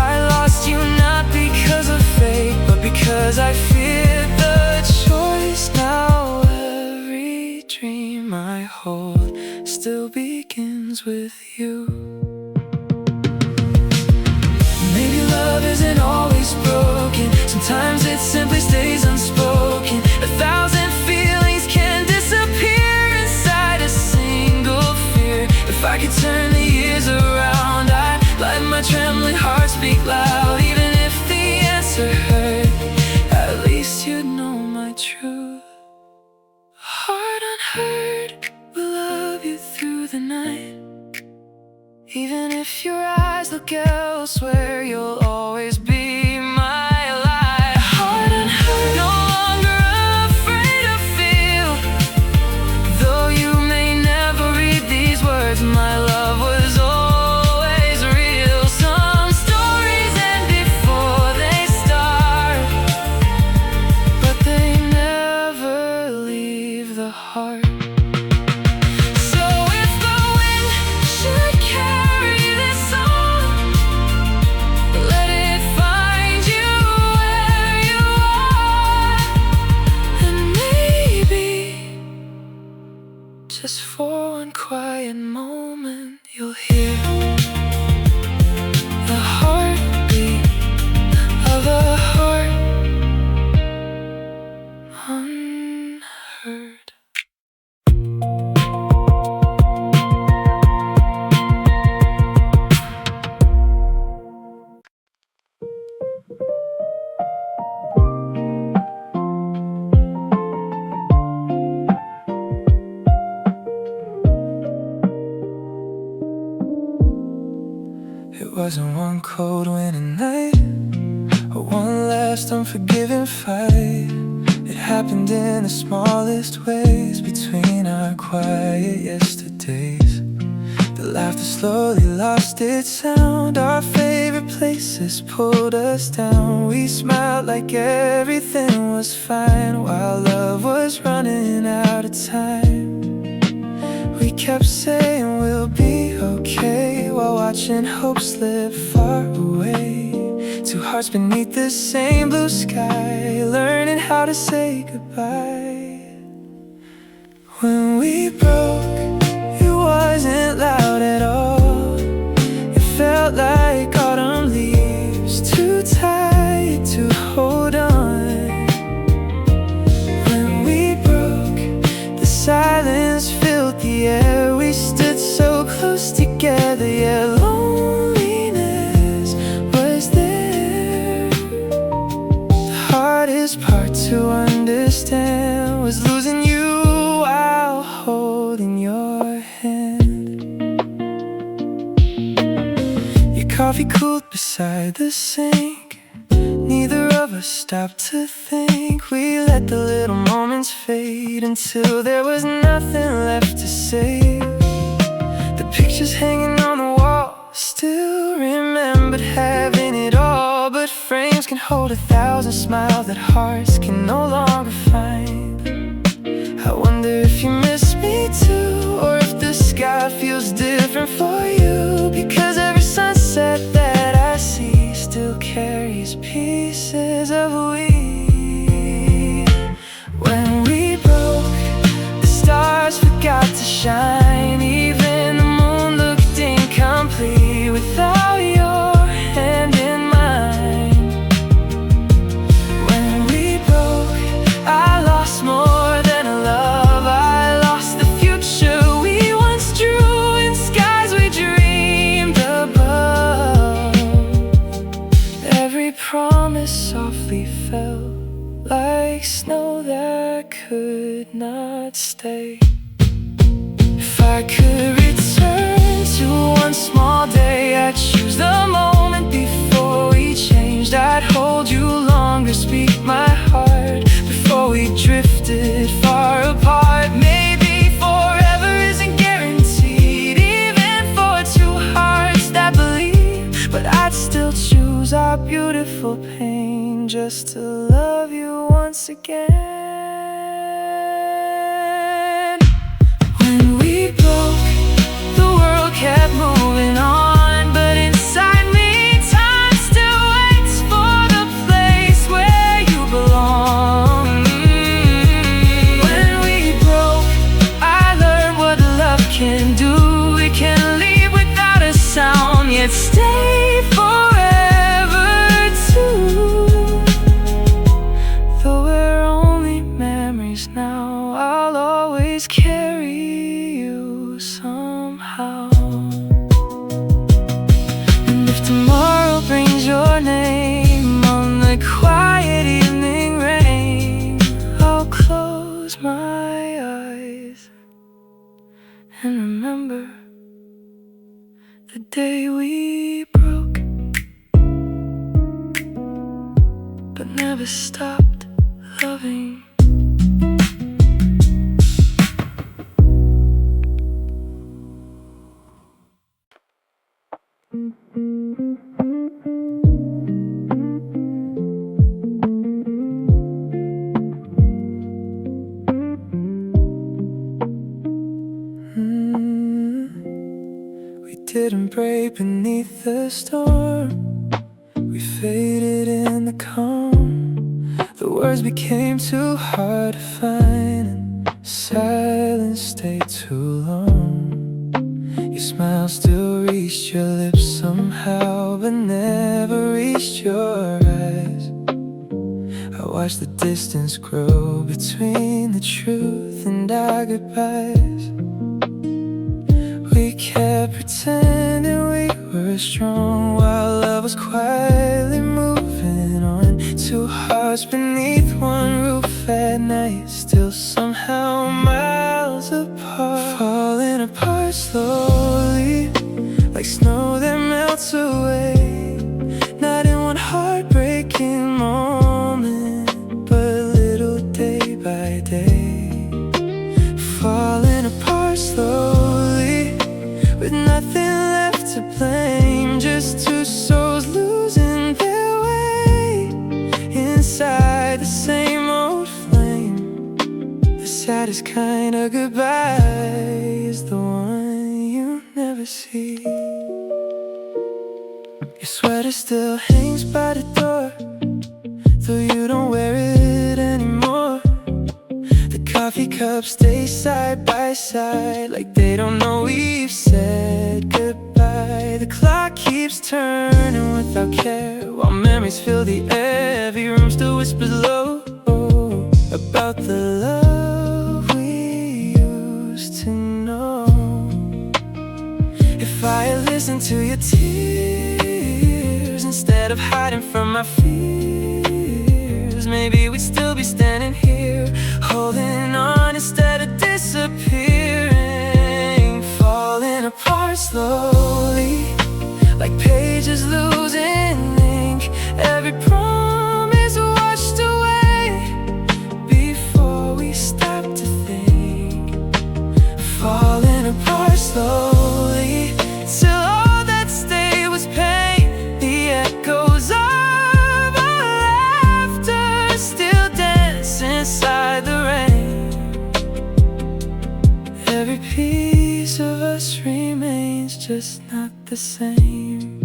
I lost you not because of fate, but because I feared the choice. Now every dream I hold still begins with you. Maybe love isn't always broken, sometimes it simply stays unspoken. 1,000 feelings can disappear inside a single fear. If I could turn the years around, I'd let my trembling heart speak loud. Even if the answer hurt, at least you'd know my truth. Heart unheard will love you through the night. Even if your eyes look elsewhere, you'll always be my light. Heart unheard, no longer afraid to feel. Though you may never read these words, my love was always real. Some stories end before they start, but they never leave the heart. So if the wind should carry this song, let it find you where you are. And maybe, just for one quiet moment, you'll hear the heartbeat of a heart unheard. It wasn't one cold winter night or one last unforgiving fight. It happened in the smallest ways, between our quiet yesterdays. The laughter slowly lost its sound, our favorite places pulled us down. We smiled like everything was fine, while love was running out of time. We kept saying we'll be okay, while watching hope slip far away. Two hearts beneath the same blue sky, learning how to say goodbye. When we broke, it wasn't loud at all. It felt like autumn leaves, too tight to hold on. When we broke, the silence filled the air. We stood so close together, yet loneliness was there. The hardest part to understand was losing you while holding your hand. Your coffee cooled beside the sink, neither of us stopped to think. We let the little moments fade until there was nothing left to say. The pictures hanging on the wall still remembered having it all, but frames can hold 1,000 smiles that hearts can no longer find. I wonder if you miss me too, or if the sky feels different for you, because every sunset that I see still carries pieces of we. When we broke, the stars forgot to shine. Even the moon looked incomplete without your hand in mine. When we broke, I lost more than a love. I lost the future we once drew in skies we dreamed above. like snow that could not stay. If I could return to one small day, I'd choose the moment before we changed. I'd hold you longer, speak my heart before we drifted far apart. Maybe forever isn't guaranteed, even for two hearts that believe, but I'd still choose our beautiful pain just to love you once again. When we broke, the world kept moving on, but inside me, time still waits for the place where you belong. When we broke, I learned what love can do. It can leave without a sound, yet stay forever too. Though we're only memories now, I'll always carry you somehow. And if tomorrow brings your name on the quiet evening rain, I'll close my eyes and remember the day we broke, but never stopped loving. We didn't break beneath the storm, we faded in the calm. The words became too hard to find, and silence stayed too long. Your smile still reached your lips somehow, but never reached your eyes. I watched the distance grow between the truth and our goodbyes. We kept pretending we were strong while love was quietly moving on. Two hearts beneath one roof at night, still somehow miles apart. Falling apart slowly, like snow that melts away. Not in one heartbreaking moment, but little day by day. Falling apart slowly, with nothing left to blame, just two souls losing their way inside the same old flame. The saddest kind of goodbye is the one you never see. Your sweater still hangs by the door, though you don't wear it anymore. The coffee cups stay side by side, like they don't know we've said goodbye. The clock keeps turning without care, while memories fill the air. Every room still whispers low about the love we used to know. If I had listened to your tears instead of hiding from my fears, maybe we'd still be standing here, holding on instead of disappearing. Falling apart slowly, like pages losing ink. Every promise washed away before we stop to think. Falling apart slowly, till all that stayed was pain. The echoes of our laughter still dance inside the rain. Every piece of us remains just not the same.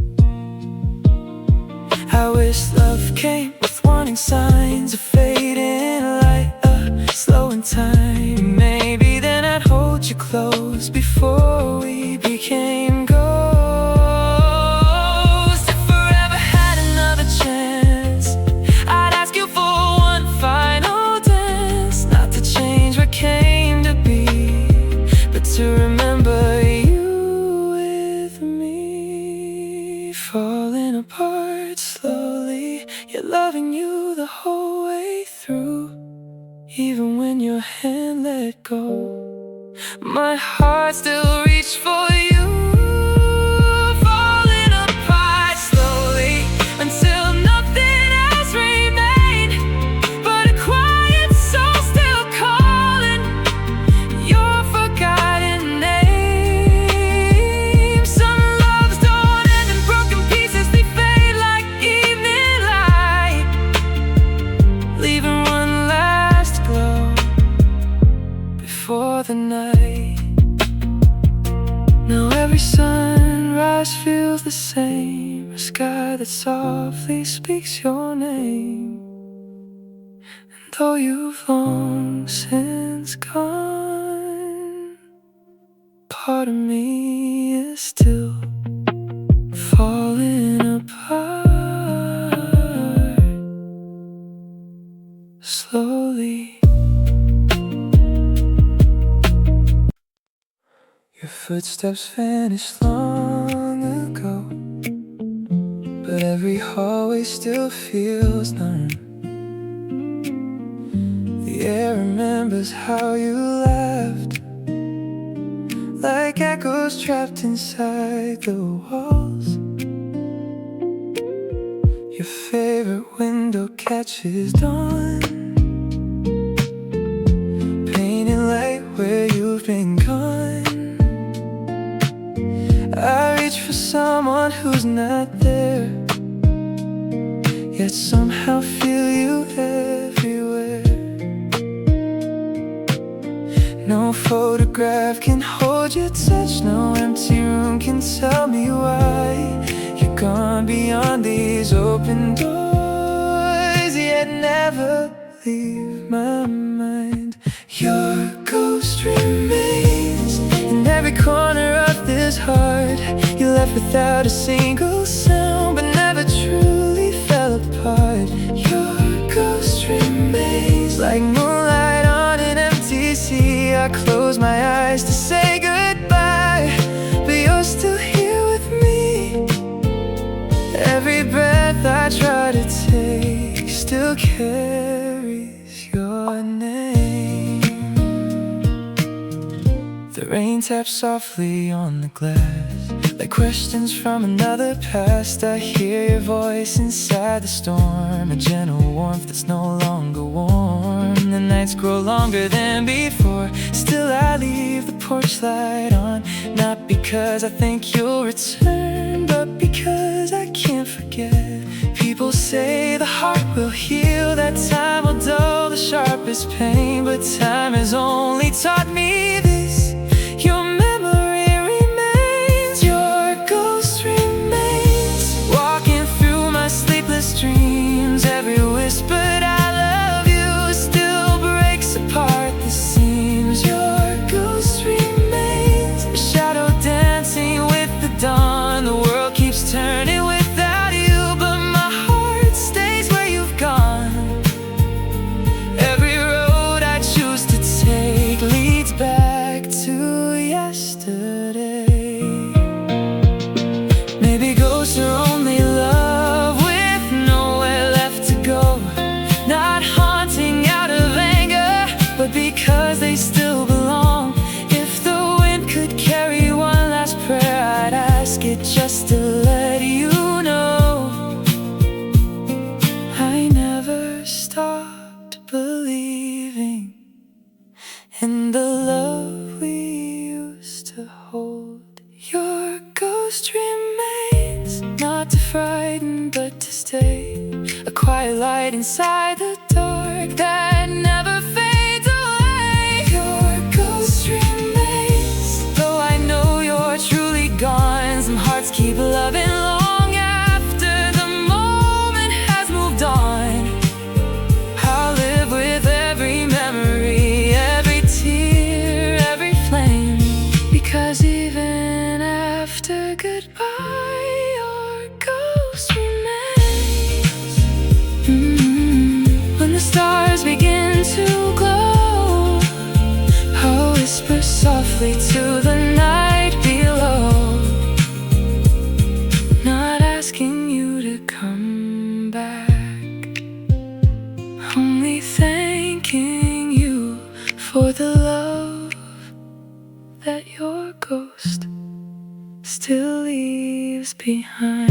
I wish love came with warning signs, a fading light, a slowing time. Maybe then I'd hold you close before we became ghosts. If forever had another chance, I'd ask you for one final dance. Not to change what came to be, but to remember you with me. Falling apart slowly, yet loving you the whole way through. even when your hand let go. My heart still reached for you, falling apart slowly until nothing else remained but a quiet soul still calling your forgotten name. Some loves don't end in broken pieces, they fade like evening light, leaving one last glow before the night. Now every sunrise feels the same, a sky that softly speaks your name. And though you've long since gone, part of me is still falling apart slowly. Your footsteps vanished long ago, but every hallway still feels numb. The air remembers how you laughed, like echoes trapped inside the walls. Your favorite window catches dawn, painting light where you've been gone. I reach for someone who's not there, yet somehow feel you everywhere. No photograph can hold your touch, no empty room can tell me why you're gone beyond these open doors, yet never leave my mind. Your ghost remains in every corner of this heart. You left without a single sound, but never truly fell apart. Your ghost remains like moonlight on an empty sea. I close my eyes to say goodbye, but you're still here with me. Every breath I try to take still carries your name. The rain taps softly on the glass, like questions from another past. I hear your voice inside the storm, a gentle warmth that's no longer warm. The nights grow longer than before, still I leave the porch light on. Not because I think you'll return, but because I can't forget. People say the heart will heal, that time will dull the sharpest pain, but time has only taught me this: your memory remains, your ghost remains, walking through my sleepless dreams. Every whispered I love you still breaks apart the seams. Your ghost remains, a shadow dancing with the dawn. The world keeps turning without you, but my heart stays where you've gone. Every road I choose to take leads back to yesterday. Maybe ghosts are only love with nowhere left to go, not haunting out of anger, but because they still belong. If the wind could carry one last prayer, I'd ask it just to let you know I never stopped believing in the love we used to hold. Your ghost remains, not to frighten but to stay, a quiet light inside the dark that never fades away. Your ghost remains, though I know you're truly gone. Some hearts keep loving long after the moment has moved on. I'll live with every memory, every tear, every flame, because even after goodbye, your ghost remains. When the stars begin to glow, I'll whisper softly to the night below, not asking you to come back, only thanking for the love that your ghost still leaves behind.